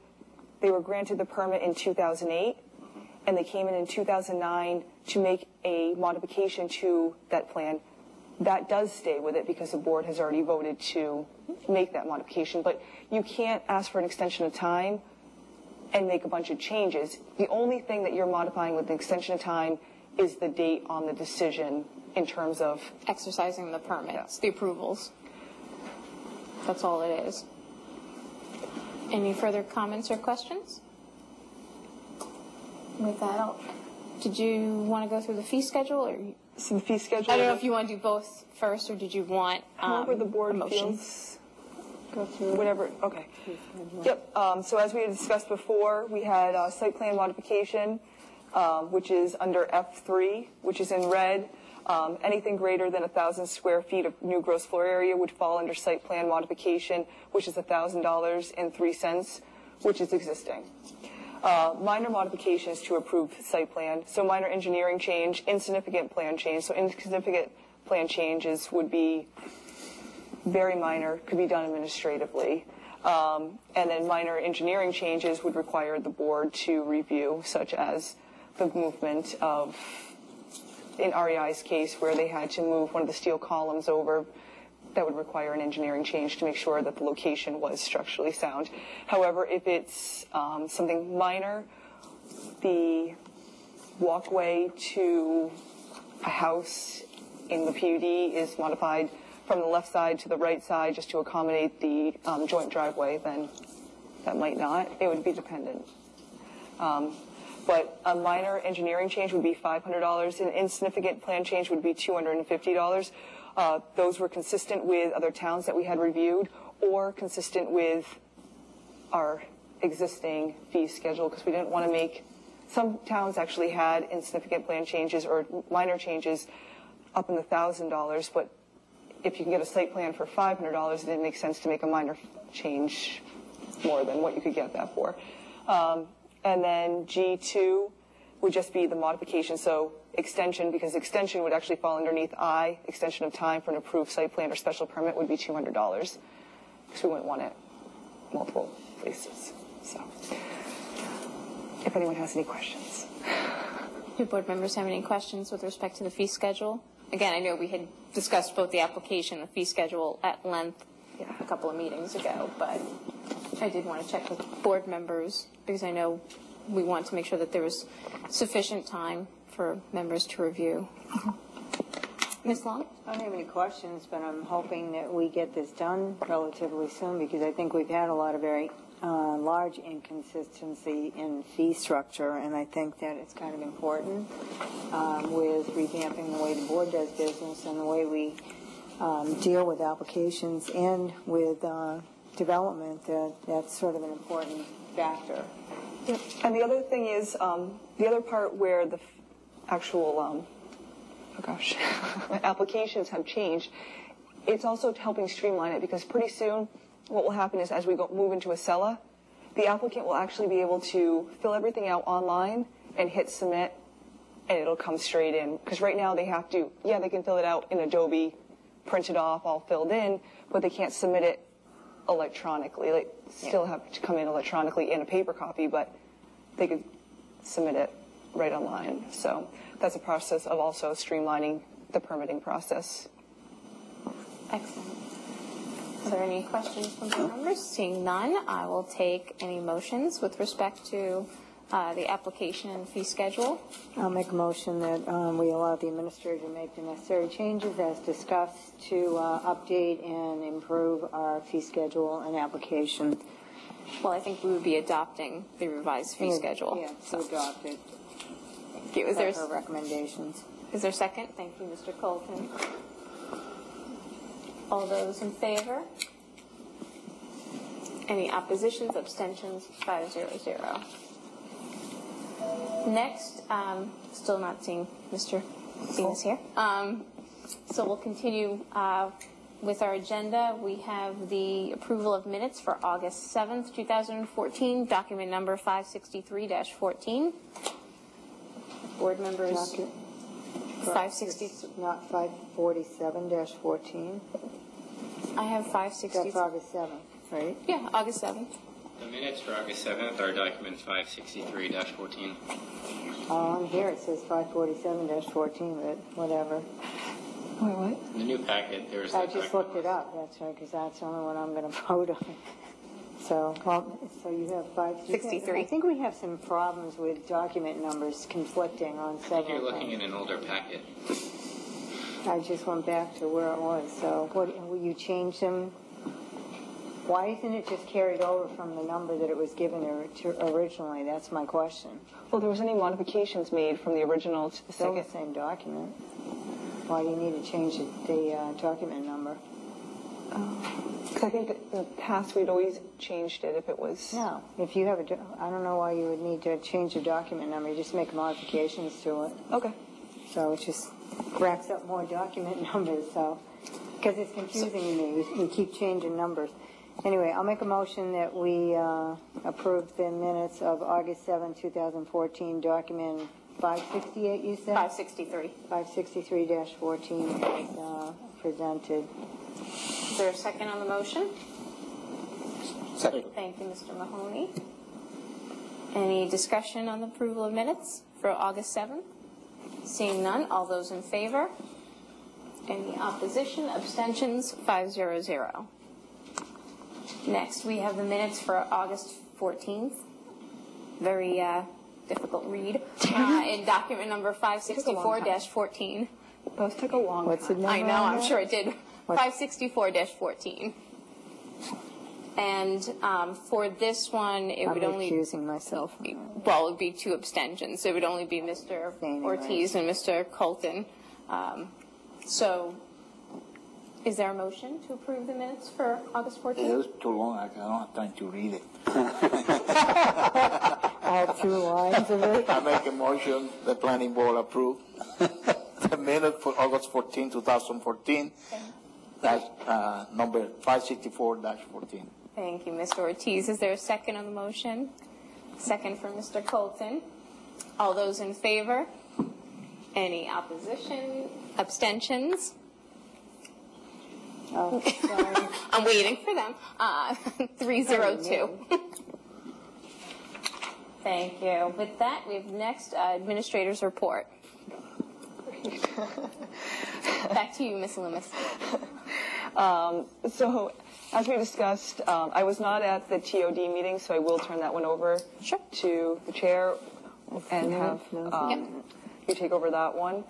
E: they were granted the permit in 2008, and they came in 2009 to make a modification to that plan, that does stay with it because the board has already voted to make that modification. But you can't ask for an extension of time and make a bunch of changes. The only thing that you're modifying with the extension of time is the date on the decision in terms of
A: exercising the permits, the approvals. That's all it is. Any further comments or questions? With that, did you want to go through the fee schedule? Or
E: so the fee schedule?
A: I don't know if you want to do both first, or did you want
E: however the board feels. Go through whatever. Okay. Yep. So as we had discussed before, we had site plan modification, which is under F3, which is in red. Anything greater than 1,000 square feet of new gross floor area would fall under site plan modification, which is $1,000.03, which is existing. Minor modifications to approved site plan. So minor engineering change, insignificant plan change. So insignificant plan changes would be very minor, could be done administratively. And then minor engineering changes would require the board to review, such as the movement of in REI's case where they had to move one of the steel columns over, that would require an engineering change to make sure that the location was structurally sound. However, if it's something minor, the walkway to a house in the PUD is modified from the left side to the right side just to accommodate the joint driveway, then that might not. It would be dependent. But a minor engineering change would be $500. An insignificant plan change would be $250. Those were consistent with other towns that we had reviewed or consistent with our existing fee schedule because we didn't want to make, some towns actually had insignificant plan changes or minor changes up in the $1,000, but if you can get a site plan for $500, it didn't make sense to make a minor change more than what you could get that for. And then G2 would just be the modification, so extension, because extension would actually fall underneath I, extension of time for an approved site plan or special permit would be $200, because we wouldn't want it multiple places. So, if anyone has any questions.
A: Do board members have any questions with respect to the fee schedule? Again, I know we had discussed both the application and the fee schedule at length a couple of meetings ago, but I did want to check with board members because I know we want to make sure that there was sufficient time for members to review. Ms. Long?
G: I don't have any questions, but I'm hoping that we get this done relatively soon because I think we've had a lot of very large inconsistency in fee structure, and I think that it's kind of important with revamping the way the board does business and the way we deal with applications and with development. That's sort of an important factor.
E: Yep. And the other thing is the other part where the actual applications have changed, it's also helping streamline it because pretty soon what will happen is as we move into a CELA, the applicant will actually be able to fill everything out online and hit submit, and it'll come straight in. Because right now they have to, they can fill it out in Adobe, print it off, all filled in, but they can't submit it electronically. They still have to come in electronically in a paper copy, but they could submit it right online. So that's a process of also streamlining the permitting process.
A: Excellent. Are there any questions from board members? Seeing none, I will take any motions with respect to the application and fee schedule.
G: I'll make a motion that we allow the administrator to make the necessary changes as discussed to update and improve our fee schedule and application.
A: Well, I think we would be adopting the revised fee schedule.
G: Yeah, to adopt it.
A: Thank you. Is there
G: her recommendations?
A: Is there a second? Thank you, Mr. Colton. All those in favor? Any oppositions, abstentions? 500. Next, still not seeing Mr. Venus here. So we'll continue with our agenda. We have the approval of minutes for August 7th, 2014, document number 563-14. Board members. 560.
G: Not 547-14.
A: I have 560.
G: That's August 7th, right?
A: Yeah, August 7th.
L: The minutes for August 7th are document 563-14.
G: On here it says 547-14, but whatever.
E: Wait, what?
L: In the new packet, there's.
G: I just looked it up. That's right, because that's the only one I'm going to vote on. So you have 563. I think we have some problems with document numbers conflicting on several.
L: I think you're looking at an older packet.
G: I just went back to where it was. So will you change them? Why isn't it just carried over from the number that it was given originally? That's my question.
E: Well, there was any modifications made from the original to the
G: Still
E: second.
G: the same document. Why do you need to change the document number?
E: Because I think that in the past we'd always changed it if it was.
G: No. If you have I don't know why you would need to change the document number. You just make modifications to it.
E: Okay.
G: So it just racks up more document numbers. So because it's confusing to me, we keep changing numbers. Anyway, I'll make a motion that we approve the minutes of August 7, 2014, document 568, you said?
A: 563.
G: 563-14 as presented.
A: Is there a second on the motion?
C: Second.
A: Thank you, Mr. Mahoney. Any discussion on the approval of minutes for August 7th? Seeing none, all those in favor? Any opposition? Abstentions? 500. Next, we have the minutes for August 14th. Very difficult read. In document number 564-14.
E: Those took a long time.
A: I know, I'm sure it did. 564-14. And for this one, it would only...
G: I'm recusing myself.
A: Well, it would be 2 abstentions. So it would only be Mr. Ortiz and Mr. Colton. So, is there a motion to approve the minutes for August 14th?
H: It was too long. I don't have time to read it.
G: All 2 lines of it.
H: I make a motion the planning board approve the minute for August 14, 2014. That's number 564-14.
A: Thank you, Mr. Ortiz. Is there a second on the motion? Second for Mr. Colton. All those in favor? Any opposition? Abstentions?
G: Oh, sorry.
A: I'm waiting for them. 302. Thank you. With that, we have next administrator's report. Back to you, Ms. Loomis.
E: So, as we discussed, I was not at the TOD meeting, so I will turn that one over to the chair and have you take over that one.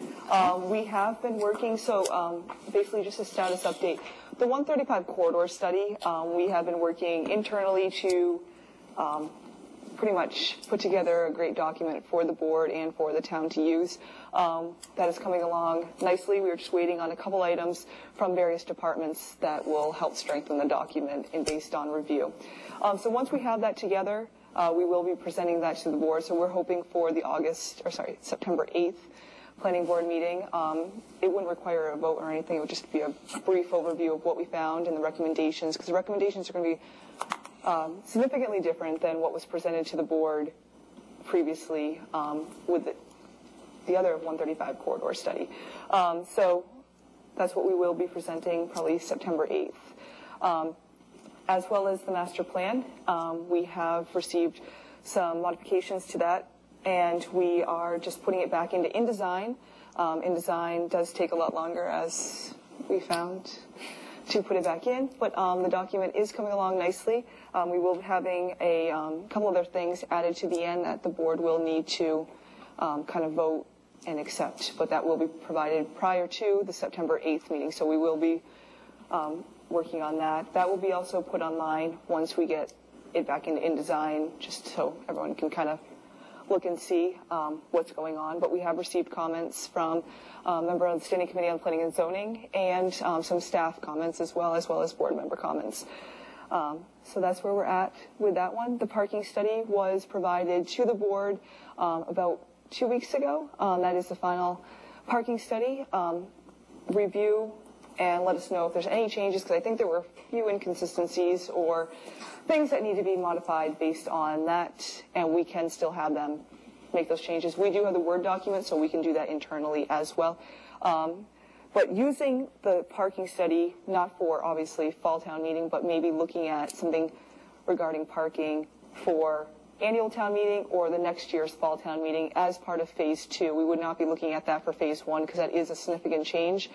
E: We have been working, so basically just a status update. The 135 corridor study, we have been working internally to pretty much put together a great document for the board and for the town to use. That is coming along nicely. We are just waiting on a couple items from various departments that will help strengthen the document and based on review. So once we have that together, we will be presenting that to the board. So we're hoping for the September 8th planning board meeting. It wouldn't require a vote or anything. It would just be a brief overview of what we found and the recommendations, because the recommendations are going to be significantly different than what was presented to the board previously with the other 135 corridor study. So that's what we will be presenting probably September 8th. As well as the master plan, we have received some modifications to that, and we are just putting it back into InDesign. InDesign does take a lot longer, as we found, to put it back in, but the document is coming along nicely. We will be having a couple other things added to the end that the board will need to kind of vote and accept, but that will be provided prior to the September 8th meeting, so we will be working on that. That will be also put online once we get it back into InDesign, just so everyone can kind of look and see what's going on. But we have received comments from a member of the Standing Committee on Planning and Zoning and some staff comments as well as board member comments. So that's where we're at with that one. The parking study was provided to the board about 2 weeks ago. That is the final parking study. Review and let us know if there's any changes, because I think there were a few inconsistencies or things that need to be modified based on that, and we can still have them make those changes. We do have the Word document, so we can do that internally as well. But using the parking study, not for, obviously, fall town meeting, but maybe looking at something regarding parking for annual town meeting or the next year's fall town meeting as part of phase 2. We would not be looking at that for phase 1 because that is a significant change.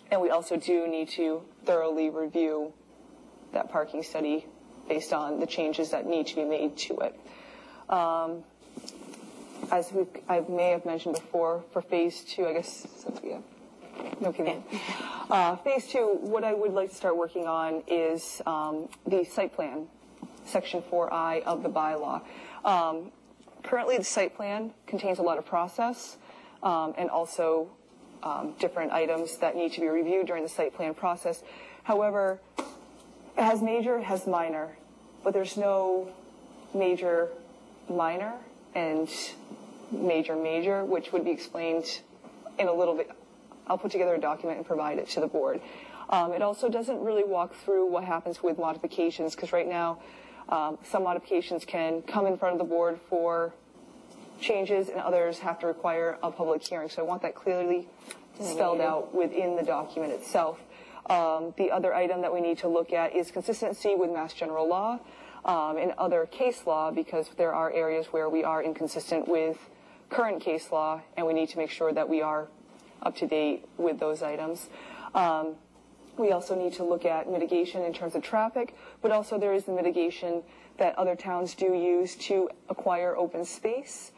E: And we also do need to thoroughly review that parking study based on the changes that need to be made to it. As I may have mentioned before, for phase 2, I guess since we have no people. Phase 2, what I would like to start working on is the site plan, section 4I of the bylaw. Currently, the site plan contains a lot of process and also different items that need to be reviewed during the site plan process. However, it has major, it has minor, but there's no major, minor, and major, which would be explained in a little bit. I'll put together a document and provide it to the board. It also doesn't really walk through what happens with modifications, because right now some modifications can come in front of the board for changes and others have to require a public hearing. So I want that clearly spelled out within the document itself. The other item that we need to look at is consistency with Mass General Law and other case law, because there are areas where we are inconsistent with current case law, and we need to make sure that we are up to date with those items. We also need to look at mitigation in terms of traffic, but also there is the mitigation that other towns do use to acquire open space,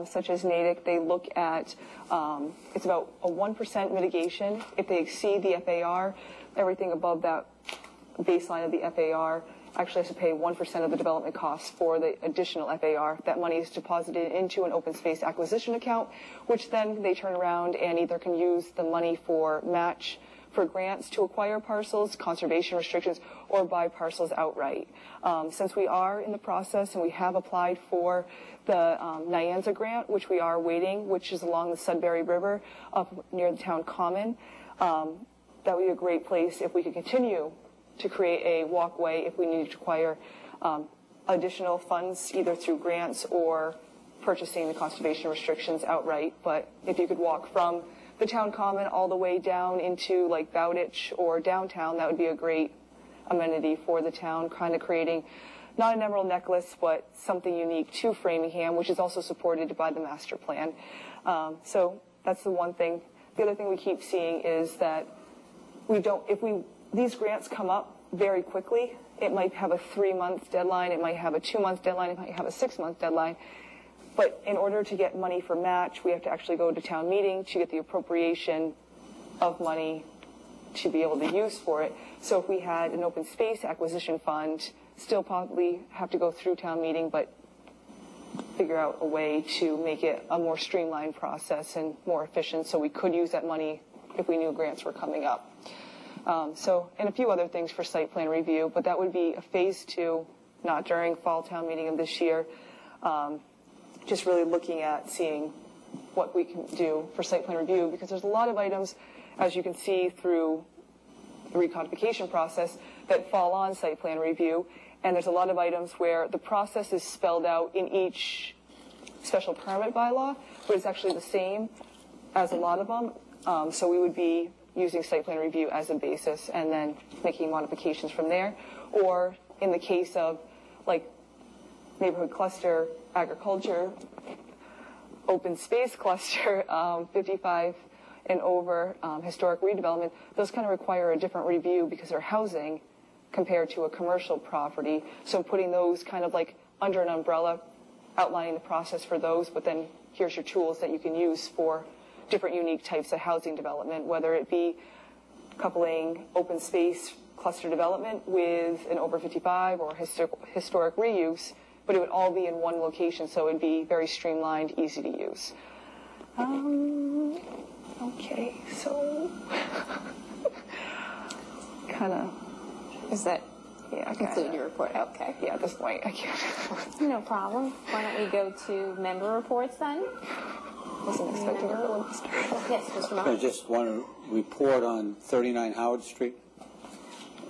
E: such as Natick. They look at, it's about a 1% mitigation. If they exceed the FAR, everything above that baseline of the FAR actually has to pay 1% of the development costs for the additional FAR. That money is deposited into an open space acquisition account, which then they turn around and either can use the money for match for grants to acquire parcels, conservation restrictions, or buy parcels outright. Since we are in the process and we have applied for the Nyanza grant, which we are waiting, which is along the Sudbury River up near the town common, that would be a great place if we could continue to create a walkway if we need to acquire additional funds, either through grants or purchasing the conservation restrictions outright. But if you could walk from the town common all the way down into like Bowditch or downtown, that would be a great amenity for the town, kind of creating not an emerald necklace, but something unique to Framingham, which is also supported by the master plan. So that's the one thing. The other thing we keep seeing is that these grants come up very quickly. It might have a 3-month deadline, it might have a 2-month deadline, it might have a 6-month deadline. But in order to get money for match, we have to actually go to town meeting to get the appropriation of money to be able to use for it. So if we had an open space acquisition fund, still probably have to go through town meeting, but figure out a way to make it a more streamlined process and more efficient so we could use that money if we knew grants were coming up. And a few other things for site plan review, but that would be a phase 2, not during fall town meeting of this year. Just really looking at seeing what we can do for site plan review, because there's a lot of items, as you can see through the recodification process, that fall on site plan review, and there's a lot of items where the process is spelled out in each special permit bylaw, but it's actually the same as a lot of them. So we would be using site plan review as a basis and then making modifications from there. Or in the case of like neighborhood cluster agriculture, open space cluster, 55 and over, historic redevelopment, those kind of require a different review because they're housing compared to a commercial property. So putting those kind of like under an umbrella, outlining the process for those, but then here's your tools that you can use for different unique types of housing development, whether it be coupling open space cluster development with an over 55 or historic reuse, but it would all be in one location, so it would be very streamlined, easy to use. Okay, so kind of.
A: Is that
E: yeah,
A: conclude your report? Okay.
E: Yeah, at this point, I can't.
A: No problem. Why don't we go to member reports then?
E: Wasn't expecting her.
A: Yes, Mr. Muller.
C: I just want to report on 39 Howard Street.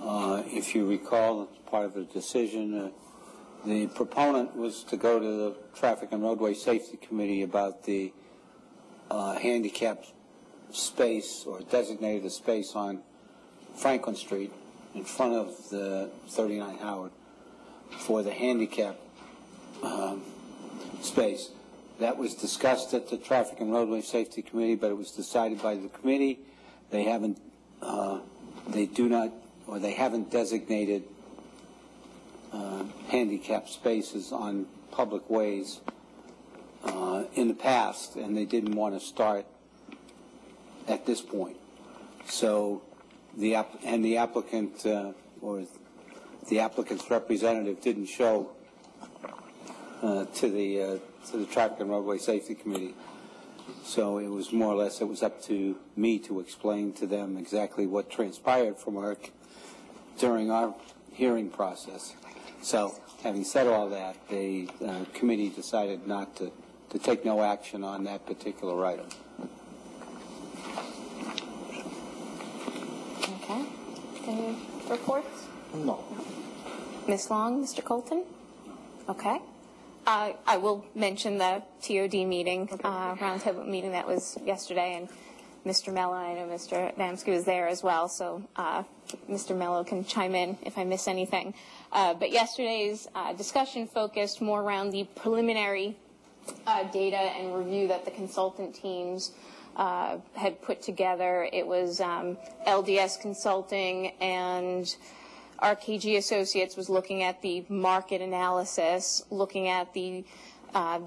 C: If you recall, as part of the decision, the proponent was to go to the Traffic and Roadway Safety Committee about the handicap space, or designated a space on Franklin Street in front of the 39 Howard for the handicap space. That was discussed at the Traffic and Roadway Safety Committee, but it was decided by the committee. They haven't, they haven't designated handicap spaces on public ways in the past, and they didn't want to start at this point. So the applicant or the applicant's representative didn't show to the Traffic and Roadway Safety Committee. So it was more or less, it was up to me to explain to them exactly what transpired from during our hearing process. So having said all that, the committee decided not to take no action on that particular item.
A: Okay. Any reports?
K: No.
A: Ms. Long, Mr. Colton? Okay. I will mention the TOD meeting, roundtable meeting that was yesterday, and Mr. Mello, I know Mr. Adamski was there as well, so Mr. Mello can chime in if I miss anything. But yesterday's discussion focused more around the preliminary data and review that the consultant teams had put together. It was LDS Consulting and RKG Associates was looking at the market analysis, looking at the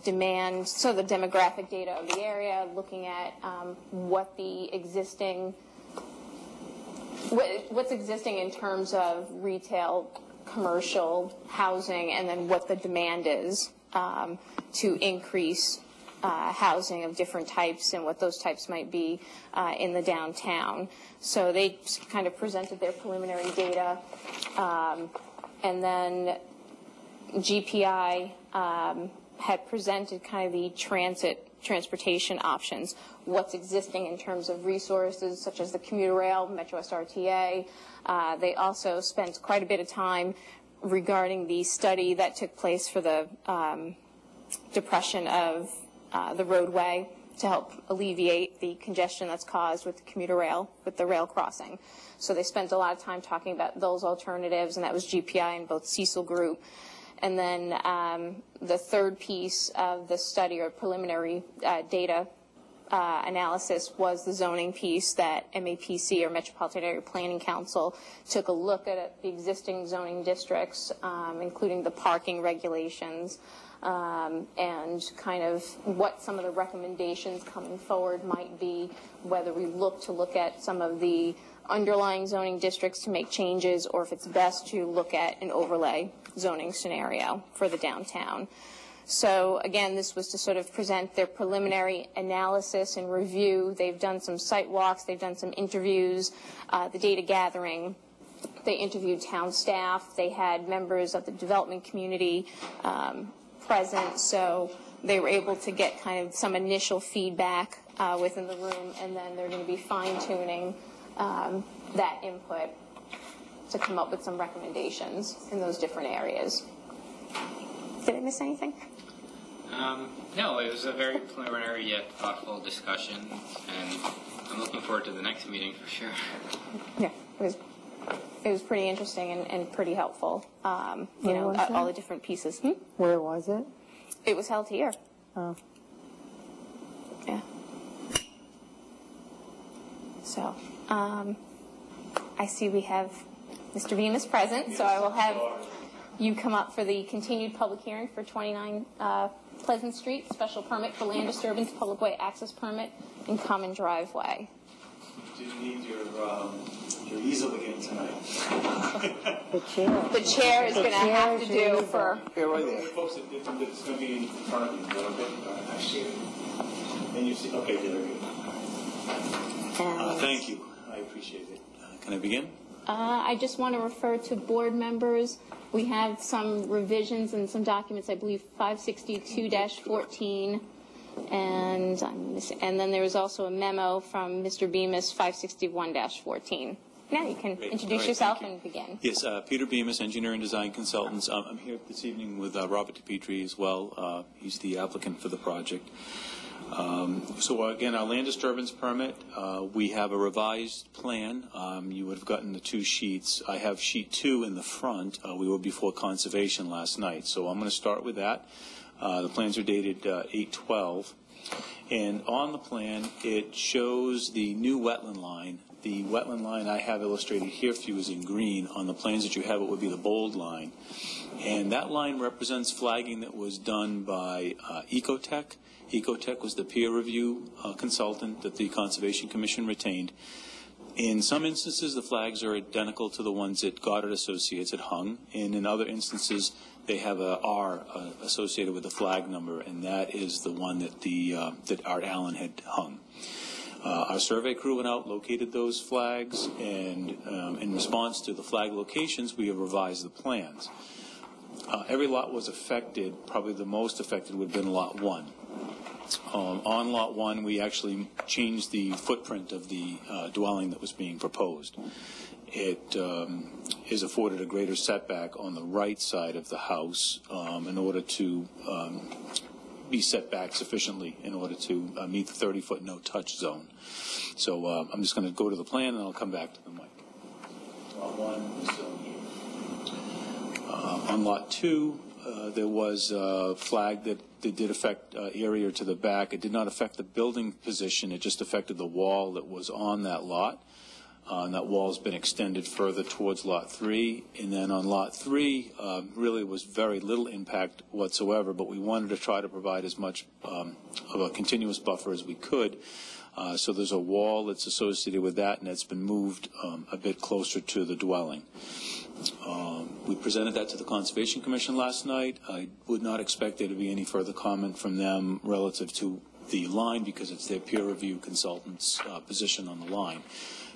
A: demand, so the demographic data of the area, looking at what the existing, what's existing in terms of retail, commercial, housing, and then what the demand is to increase housing of different types and what those types might be in the downtown. So they kind of presented their preliminary data, and then GPI had presented kind of the transportation options, what's existing in terms of resources such as the commuter rail, Metro SRTA. They also spent quite a bit of time regarding the study that took place for the depression of the roadway to help alleviate the congestion that's caused with the commuter rail, with the rail crossing. So they spent a lot of time talking about those alternatives, and that was GPI and both Cecil Group. And then the third piece of the study or preliminary data analysis was the zoning piece that MAPC, or Metropolitan Area Planning Council, took a look at the existing zoning districts, including the parking regulations, and kind of what some of the recommendations coming forward might be, whether we look at some of the underlying zoning districts to make changes, or if it's best to look at an overlay zoning scenario for the downtown. So again, this was to sort of present their preliminary analysis and review. They've done some site walks, they've done some interviews, the data gathering. They interviewed town staff, they had members of the development community present, so they were able to get kind of some initial feedback within the room, and then they're going to be fine-tuning that input to come up with some recommendations in those different areas. Did I miss anything?
L: No, it was a very preliminary yet thoughtful discussion, and I'm looking forward to the next meeting for sure.
A: Yeah, it was pretty interesting and pretty helpful. You know, all the different pieces.
G: Where was it?
A: It was held here.
G: Oh.
A: Yeah. So, I see we have Mr. Bemis present, so I will have you come up for the continued public hearing for 29 Pleasant Street, special permit for land disturbance, public way access permit, and common driveway.
M: Do you need your easel again tonight?
G: The chair.
A: The chair is going to have to do for...
H: Here, right there.
M: Folks, it's going to be in front of you a little bit. I see it. And you see, okay, there we go. Thank you. I appreciate it. Can I begin?
A: I just want to refer to board members. We have some revisions and some documents, I believe 562-14, and then there was also a memo from Mr. Bemis, 561-14. Now you can introduce yourself and begin.
M: Yes, Peter Bemis, Engineer and Design Consultants. I'm here this evening with Robert DePietri as well. He's the applicant for the project. So again, our land disturbance permit, we have a revised plan. You would have gotten the two sheets. I have sheet 2 in the front. We were before conservation last night, so I'm going to start with that. The plans are dated 8/12, and on the plan it shows the new wetland line. The wetland line I have illustrated here for you is in green. On the plans that you have, it would be the bold line, and that line represents flagging that was done by Ecotech. Ecotech was the peer review consultant that the Conservation Commission retained. In some instances, the flags are identical to the ones that Goddard Associates had hung, and in other instances, they have a R associated with the flag number, and that is the one that that Art Allen had hung. Our survey crew went out, located those flags, and in response to the flag locations, we have revised the plans. Every lot was affected. Probably the most affected would have been Lot 1. On Lot 1, we actually changed the footprint of the dwelling that was being proposed. It is afforded a greater setback on the right side of the house in order to be set back sufficiently in order to meet the 30-foot no-touch zone. So I'm just going to go to the plan, and I'll come back to the mic. Lot 1 is on here. On Lot 2, there was a flag that did affect area to the back. It did not affect the building position. It just affected the wall that was on that lot. And that wall has been extended further towards Lot 3. And then on Lot 3, really was very little impact whatsoever, but we wanted to try to provide as much of a continuous buffer as we could. So there's a wall that's associated with that, and it's been moved a bit closer to the dwelling. We presented that to the Conservation Commission last night. I would not expect there to be any further comment from them relative to the line because it's their peer review consultant's position on the line.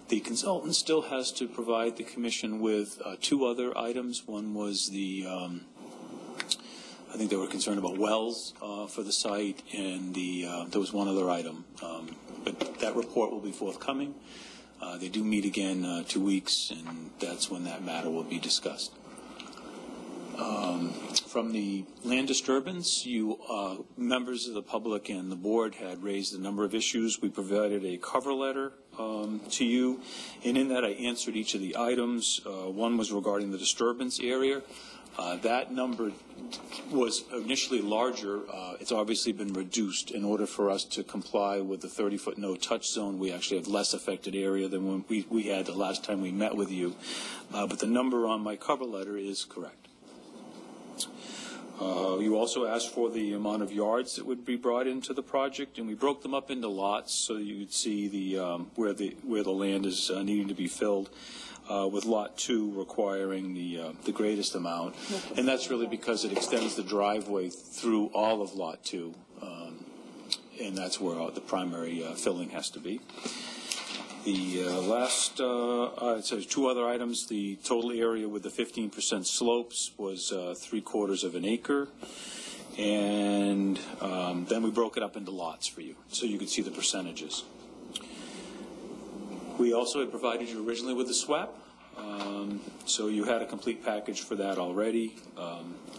M: The consultant still has to provide the commission with two other items. One was the, I think they were concerned about wells for the site, and there was one other item. But that report will be forthcoming. They do meet again 2 weeks, and that's when that matter will be discussed. From the land disturbance, members of the public and the board had raised a number of issues. We provided a cover letter to you, and in that I answered each of the items. One was regarding the disturbance area. That number was initially larger. It's obviously been reduced in order for us to comply with the 30-foot no-touch zone. We actually have less affected area than when we had the last time we met with you. But the number on my cover letter is correct. You also asked for the amount of yards that would be brought into the project, and we broke them up into lots so you'd see where the land is needing to be filled, with Lot 2 requiring the greatest amount. And that's really because it extends the driveway through all of Lot 2, and that's where the primary filling has to be. The last, so two other items. The total area with the 15% slopes was 3/4 of an acre. And then we broke it up into lots for you, so you could see the percentages. We also had provided you originally with the SWAP. So you had a complete package for that already.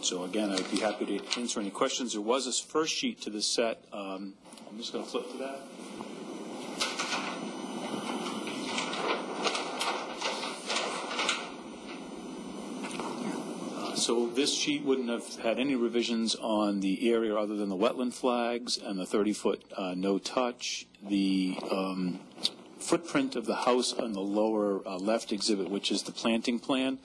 M: So again, I'd be happy to answer any questions. There was a first sheet to this set. I'm just going to flip to that. So this sheet wouldn't have had any revisions on the area other than the wetland flags and the 30-foot no-touch. The footprint of the house on the lower left exhibit, which is the planting plan.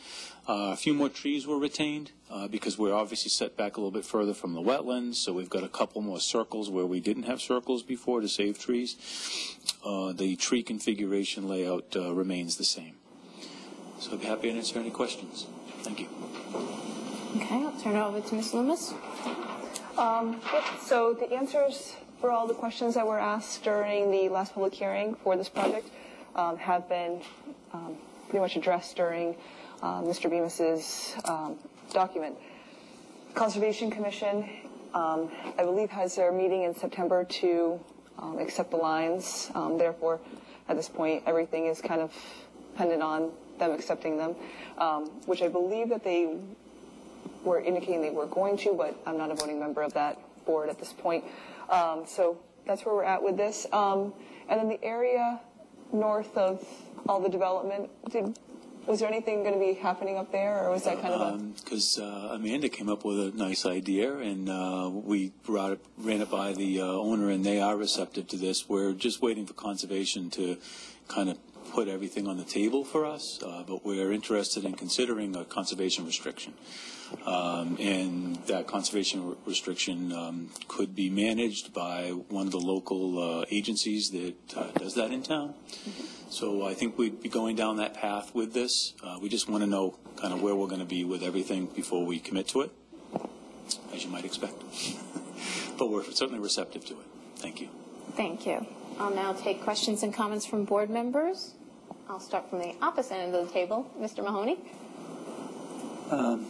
M: A few more trees were retained because we're obviously set back a little bit further from the wetlands, so we've got a couple more circles where we didn't have circles before to save trees. The tree configuration layout remains the same. So I'd be happy to answer any questions. Thank you.
A: Okay, I'll turn it over to Ms. Loomis.
E: So the answers for all the questions that were asked during the last public hearing for this project have been pretty much addressed during Mr. Bemis's document. Conservation Commission, I believe, has their meeting in September to accept the lines. Therefore, at this point, everything is kind of dependent on them accepting them, which I believe that they were indicating they were going to, but I'm not a voting member of that board at this point. So that's where we're at with this. And then the area north of all the development, was there anything going to be happening up there, or was that kind of a...
M: Because Amanda came up with a nice idea, and we ran it by the owner, and they are receptive to this. We're just waiting for conservation to kind of put everything on the table for us, but we're interested in considering a conservation restriction. And that conservation restriction could be managed by one of the local agencies that does that in town. So I think we'd be going down that path with this. We just want to know kind of where we're going to be with everything before we commit to it, as you might expect. But we're certainly receptive to it. Thank you.
A: Thank you. I'll now take questions and comments from board members. I'll start from the opposite end of the table. Mr. Mahoney?
C: I'm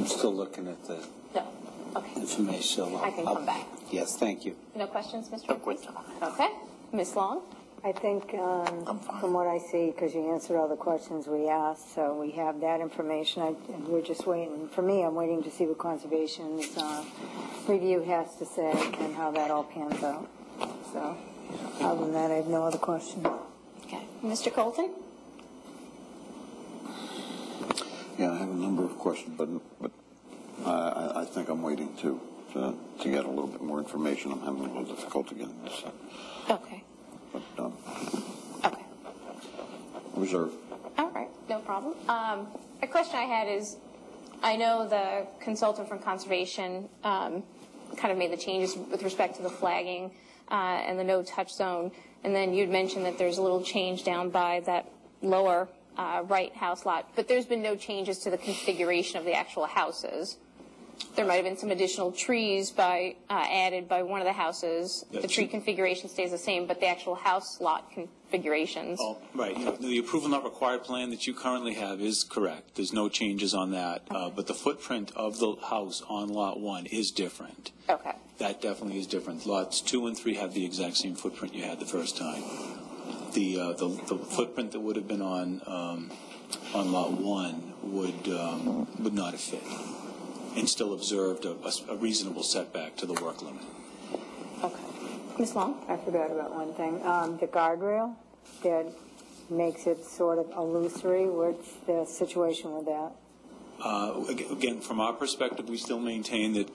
C: still looking at the information. So
A: I can come back.
C: Yes, thank you.
A: No questions, Mr. Reese? Okay. Ms. Long?
G: I think from what I see, because you answered all the questions we asked, so we have that information. And we're just waiting. For me, I'm waiting to see what Conservation's review has to say and how that all pans out. So other than that, I have no other questions.
A: Okay. Mr. Colton?
I: Yeah, I have a number of questions, but I think I'm waiting to get a little bit more information. I'm having a little difficulty getting this.
A: Okay.
I: But
A: Okay.
I: reserve.
A: All right, no problem. A question I had is, I know the consultant from Conservation kind of made the changes with respect to the flagging and the no-touch zone, and then you'd mentioned that there's a little change down by that lower right house lot, but there's been no changes to the configuration of the actual houses. There might have been some additional trees added by one of the houses. The tree configuration stays the same, but the actual house lot configurations.
M: Oh, right. The approval not required plan that you currently have is correct. There's no changes on that. But the footprint of the house on Lot 1 is different.
A: Okay.
M: That definitely is different. Lots 2 and 3 have the exact same footprint you had the first time. The footprint that would have been on Lot 1 would not have fit, and still observed a reasonable setback to the work limit.
A: Okay. Ms. Long?
G: I forgot about one thing. The guardrail that makes it sort of illusory. What's the situation with that?
M: Again, from our perspective, we still maintain that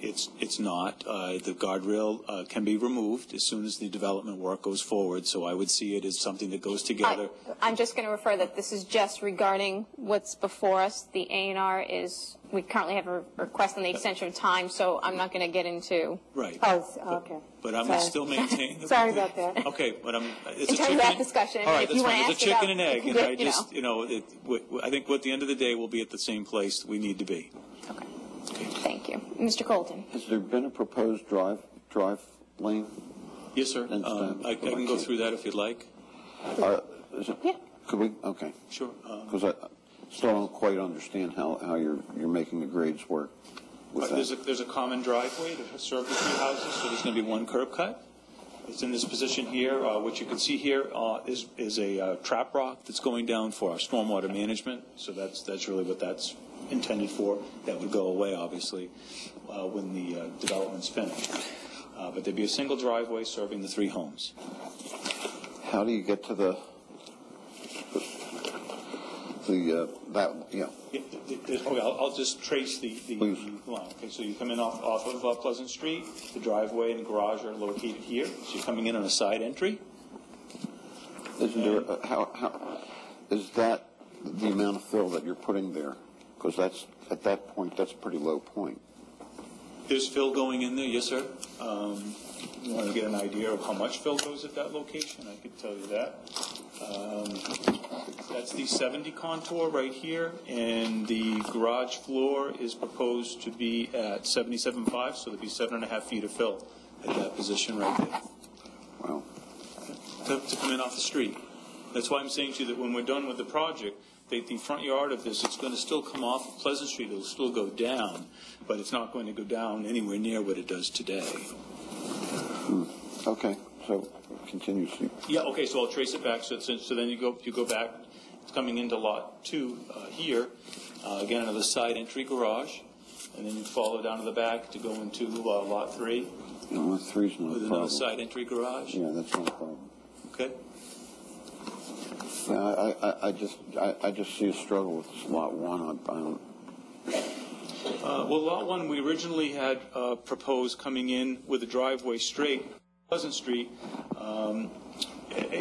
M: it's not. The guardrail can be removed as soon as the development work goes forward, so I would see it as something that goes together.
A: I'm just going to refer that this is just regarding what's before us. The A&R is, we currently have a request on the extension of time, so I'm not going to get into.
M: Right.
G: Oh, okay.
M: But I'm still maintaining.
G: Sorry about that.
M: Okay, but
A: In
M: it's a
A: terms of that discussion,
M: all right,
A: if you want to ask
M: it's a chicken and egg, and I
A: just,
M: I think at the end of the day, we'll be at the same place we need to be.
A: Okay. Thank you. Mr. Colton.
I: Has there been a proposed drive lane?
M: Yes, sir. I can go through that if you'd like.
A: Yeah.
I: Could we? Okay.
M: Sure.
I: Because I still don't quite understand how you're making the grades work.
M: There's a common driveway to serve the 3 houses, so there's going to be one curb cut. It's in this position here. What you can see here is a trap rock that's going down for our stormwater management. So that's really what that's intended for. That would go away, obviously, when the development's finished. But there'd be a single driveway serving the 3 homes.
I: How do you get to the
M: I'll just trace the line. Okay, so you come in off of Pleasant Street. The driveway and garage are located here. So you're coming in on a side entry.
I: Isn't there how is that the amount of fill that you're putting there? Because that's at that point that's a pretty low point.
M: There's fill going in there, yes, sir. You want to get an idea of how much fill goes at that location? I could tell you that. That's the 70 contour right here, and the garage floor is proposed to be at 77.5, so there'll be 7.5 feet of fill at that position right there.
I: Wow.
M: To come in off the street. That's why I'm saying to you that when we're done with the project, the front yard of this, it's going to still come off of Pleasant Street. It'll still go down, but it's not going to go down anywhere near what it does today.
I: Okay, so continue.
M: Yeah. Okay. So I'll trace it back. So then you go back. It's coming into Lot 2 here. Again, another side entry garage, and then you follow down to the back to go into Lot 3.
I: No, Lot 3's not
M: with
I: a
M: another
I: problem.
M: side entry garage.
I: Yeah, that's not a problem.
M: Okay.
I: I just see a struggle with this Lot 1.
M: Well, Lot 1, we originally had proposed coming in with a driveway straight, Pleasant Street.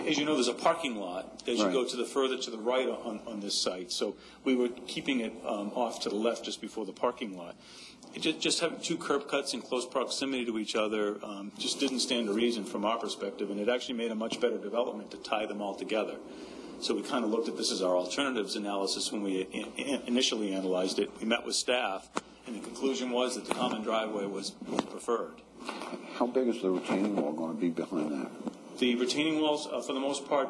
M: As you know, there's a parking lot as you go to the further to the right on this site. So we were keeping it off to the left just before the parking lot. Just having 2 curb cuts in close proximity to each other just didn't stand to reason from our perspective, and it actually made a much better development to tie them all together. So we kind of looked at this as our alternatives analysis when we initially analyzed it. We met with staff, and the conclusion was that the common driveway was preferred.
I: How big is the retaining wall going to be behind that?
M: The retaining walls, for the most part,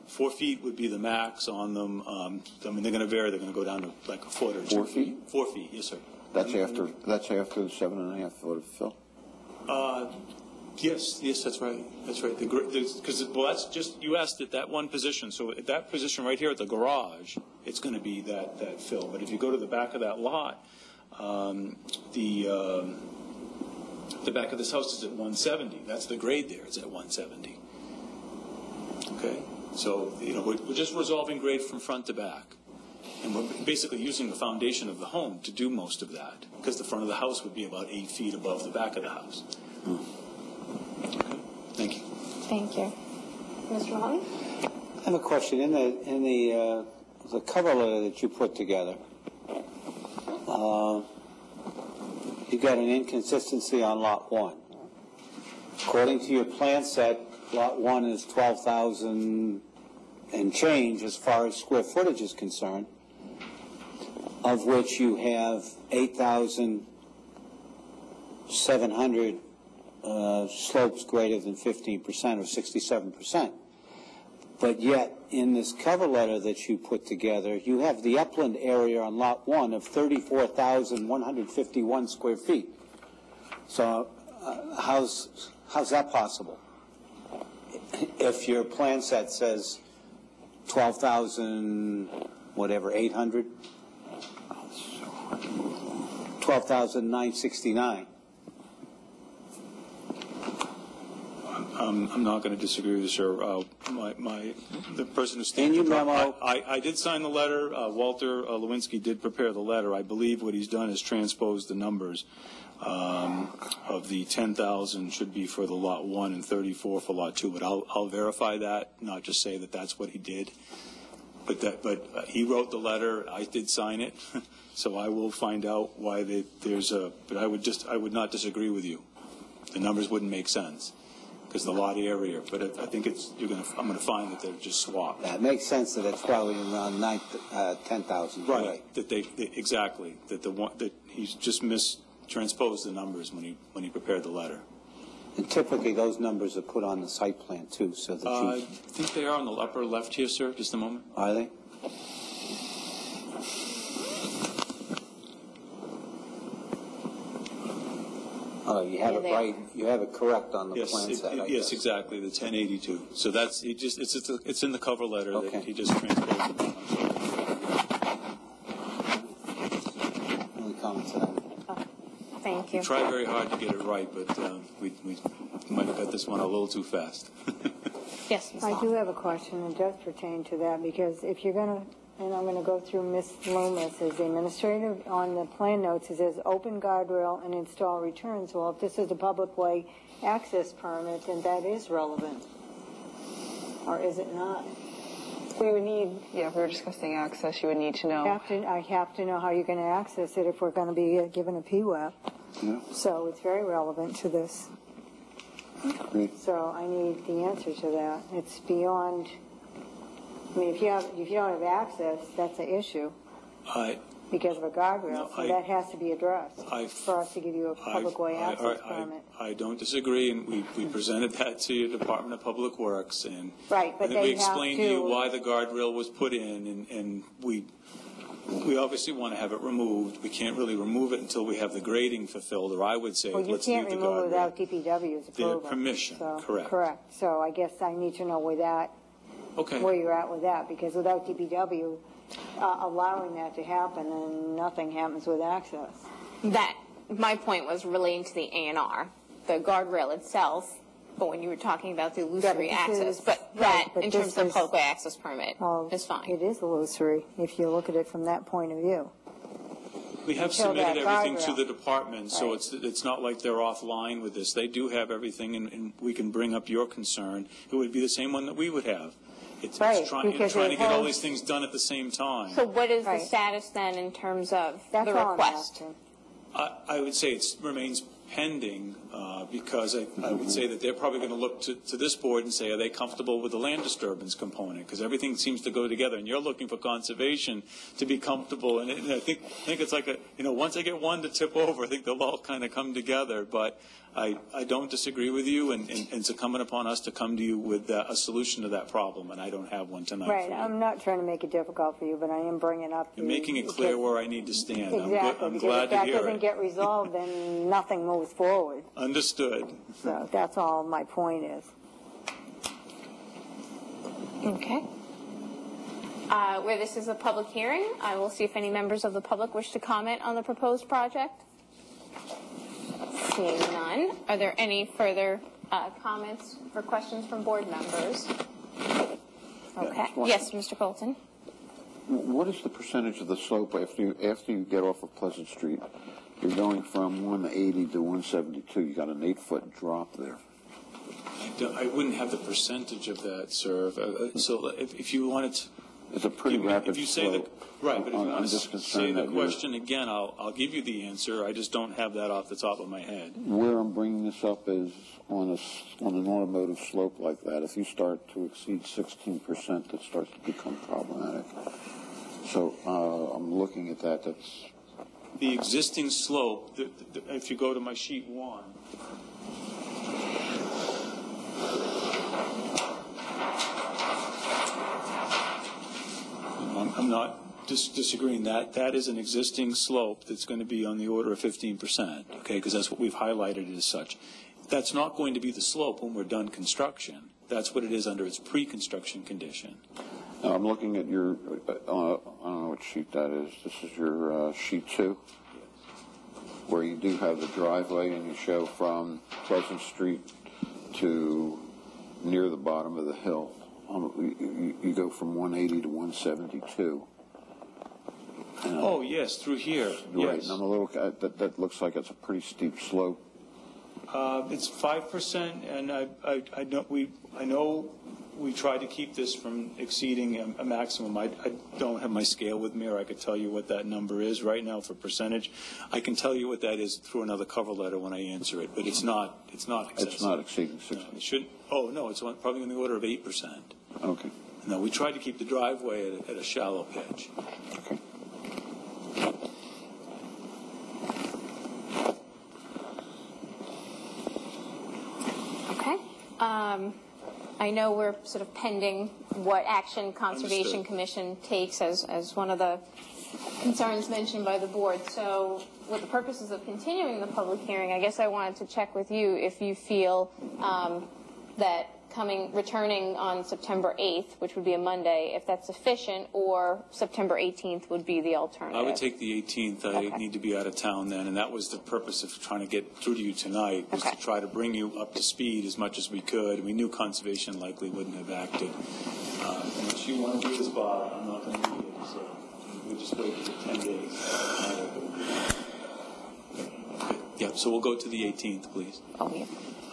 M: 4 feet would be the max on them. I mean, they're going to vary. They're going to go down to like a foot or 2
I: 4 feet?
M: 4 feet, yes, sir.
I: That's after the 7.5 foot of fill.
M: Yes, that's right. That's right. Because that's just you asked at that one position. So at that position right here at the garage, it's going to be that fill. But if you go to the back of that lot, the back of this house is at 170. That's the grade there. It's at 170. Okay. So we're just resolving grade from front to back. And we're basically using the foundation of the home to do most of that, because the front of the house would be about 8 feet above the back of the house. Okay. Thank you.
A: Thank you. Mr. Mahoney?
C: I have a question. In the cover letter that you put together, you got an inconsistency on Lot 1. According to your plan set, Lot 1 is 12,000 and change as far as square footage is concerned, of which you have 8,700 slopes greater than 15% or 67%. But yet, in this cover letter that you put together, you have the upland area on Lot 1 of 34,151 square feet. So how's that possible? If your plan set says 12,000, whatever, 800? 12,969.
M: I'm not going to disagree with you, sir. The person who stated
C: in your memo,
M: I did sign the letter. Walter Lewinsky did prepare the letter. I believe what he's done is transposed the numbers of the 10,000 should be for the Lot 1 and 34 for Lot 2. But I'll verify that, not just say that that's what he did. But he wrote the letter. I did sign it, so I will find out why there's a. But I would not disagree with you. The numbers wouldn't make sense. Because the lot area, but I think I'm going to find that they're just swapped.
C: That makes sense that it's probably around 10,000.
M: Right. That exactly that he's just mistransposed the numbers when he prepared the letter.
C: And typically those numbers are put on the site plan too, so that
M: I think they are on the upper left here, sir. Just a moment.
C: Are they? Oh, you have it right. You have it correct on the plan set.
M: Yes, exactly. The 1082. So that's it's in the cover letter that he just transposed.
C: Only comments on that.
A: Thank you.
M: We tried very hard to get it right, but we might have got this one a little too fast.
A: Yes, Ms.
G: I
A: Long.
G: do have a question, and it does pertain to that, because if you're going to, and I'm going to go through Ms. Loomis as the administrator, on the plan notes, it says open guardrail and install returns. Well, if this is a public way access permit, then that is relevant. Or is it not?
E: We would need, if we were discussing access, you would need to know.
G: I have to know how you're going to access it if we're going to be given a PWAP.
C: Yeah.
G: So it's very relevant to this. So I need the answer to that. It's beyond. I mean, if you don't have access, that's an issue. Because of a guardrail, so that has to be addressed for us to give you a public way access permit.
M: I don't disagree, and we presented that to your Department of Public Works, and
G: right, but
M: we explained to you why the guardrail was put in, and we obviously want to have it removed. We can't really remove it until we have the grading fulfilled, or I would say, let's leave the guardrail.
G: Well, you can't remove it without DPW's approval.
M: Their permission, correct.
G: Correct. So I guess I need to know where you're at with that, because without DPW allowing that to happen, then nothing happens with access.
A: My point was relating to the A&R, the guardrail itself, but when you were talking about the illusory access, but in terms of the public way access permit is fine.
G: It is illusory if you look at it from that point of view.
M: We have submitted everything to the department, so it's not like they're offline with this. They do have everything, and we can bring up your concern. It would be the same one that we would have. It's trying to get all these things done at the same time.
A: So what is the status then in terms of the request?
M: I would say it remains pending because I would say that they're probably going to look to this board and say, are they comfortable with the land disturbance component? Because everything seems to go together, and you're looking for conservation to be comfortable. And I think it's like once I get one to tip over, I think they'll all kind of come together. But I don't disagree with you, and it's incumbent upon us to come to you with a solution to that problem, and I don't have one tonight.
G: Right. I'm not trying to make it difficult for you, but I am bringing up.
M: You're making it clear where I need to stand.
G: Exactly.
M: I'm glad to hear it.
G: If that doesn't get resolved, then nothing moves forward.
M: Understood.
G: So that's all my point is.
A: Okay. Where this is a public hearing, I will see if any members of the public wish to comment on the proposed project. Seeing none, are there any further comments or questions from board members? Okay. Yes, Mr. Colton.
I: What is the percentage of the slope after you get off of Pleasant Street? You're going from 180 to 172. You got an 8-foot drop there.
M: I wouldn't have the percentage of that, sir. So if you wanted to...
I: It's a pretty rapid
M: if you say
I: slope.
M: Right, but if you want to say the
I: that
M: question again, I'll give you the answer. I just don't have that off the top of my head.
I: Where I'm bringing this up is on an automotive slope like that. If you start to exceed 16%, that starts to become problematic. So I'm looking at that. That's
M: the existing slope. If you go to my sheet 1. I'm not disagreeing. That is an existing slope that's going to be on the order of 15%, okay, because that's what we've highlighted as such. That's not going to be the slope when we're done construction. That's what it is under its pre-construction condition.
I: Now, I'm looking at your, I don't know what sheet that is. This is your sheet 2, where you do have the driveway and you show from Pleasant Street to near the bottom of the hill. You go from 180 to 172.
M: Oh, yes, through here.
I: Right,
M: yes.
I: and I'm a little, that looks like it's a pretty steep slope.
M: It's 5%, and I know we try to keep this from exceeding a maximum. I don't have my scale with me, or I could tell you what that number is right now for percentage. I can tell you what that is through another cover letter when I answer it, but it's not excessive.
I: It's not exceeding 6%.
M: No, it should. Oh no, it's probably in the order of 8%.
I: Okay.
M: No, we try to keep the driveway at a shallow pitch.
I: Okay.
A: Okay. I know we're sort of pending what action Conservation
M: Understood.
A: Commission takes as one of the concerns mentioned by the board. So with the purposes of continuing the public hearing, I guess I wanted to check with you if you feel that returning on September 8th, which would be a Monday, if that's sufficient, or September 18th would be the alternative.
M: I would take the 18th.
A: Okay.
M: I need to be out of town then, and that was the purpose of trying to get through to you tonight, was to try to bring you up to speed as much as we could. We knew Conservation likely wouldn't have acted. Unless you want to do this, Bob, I'm not going to do it, so we'll just wait for 10 days. Yeah, so we'll go to the 18th, please.
A: Oh, yeah.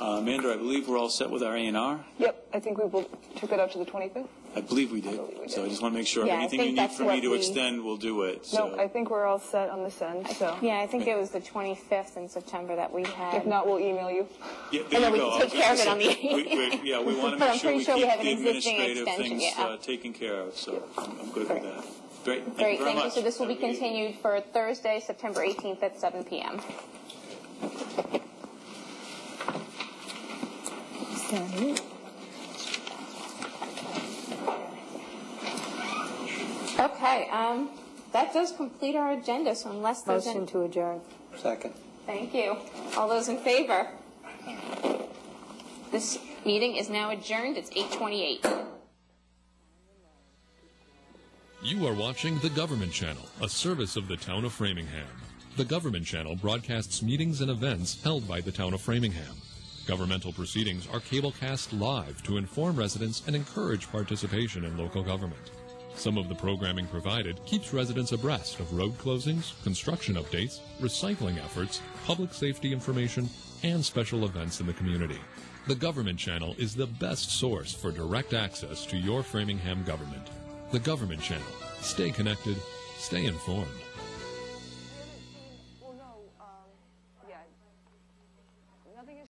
M: Amanda, I believe we're all set with our A&R?
E: Yep, I think we took it up to the 25th.
M: I believe we did. So I just want to make sure
A: Yeah,
M: anything you need from me to extend, we'll do it. So.
E: No, I think we're all set on this end. So
A: Yeah, I think it was the 25th in September that we had.
E: if not, we'll email you.
M: Yeah,
A: And
M: there
A: then
M: you
A: we
M: go.
A: can take care of it on the
M: 18th. Yeah, we want to
A: But
M: make
A: I'm
M: sure
A: pretty
M: we
A: sure we
M: keep
A: have an
M: the
A: existing
M: administrative
A: extension,
M: things
A: yeah.
M: taken care of. So I'm good with that. Great. Thank
A: Great,
M: you very
A: thank you.
M: much.
A: So this will be
M: Have a good evening.
A: continued for Thursday, September 18th at 7 p.m. Okay, that does complete our agenda, so unless there's
G: Motion to adjourn.
C: Second.
A: Thank you. All those in favor? This meeting is now adjourned. It's 8:28.
N: You are watching The Government Channel, a service of the Town of Framingham. The Government Channel broadcasts meetings and events held by the Town of Framingham. Governmental proceedings are cablecast live to inform residents and encourage participation in local government. Some of the programming provided keeps residents abreast of road closings, construction updates, recycling efforts, public safety information, and special events in the community. The Government Channel is the best source for direct access to your Framingham government. The Government Channel. Stay connected, stay informed.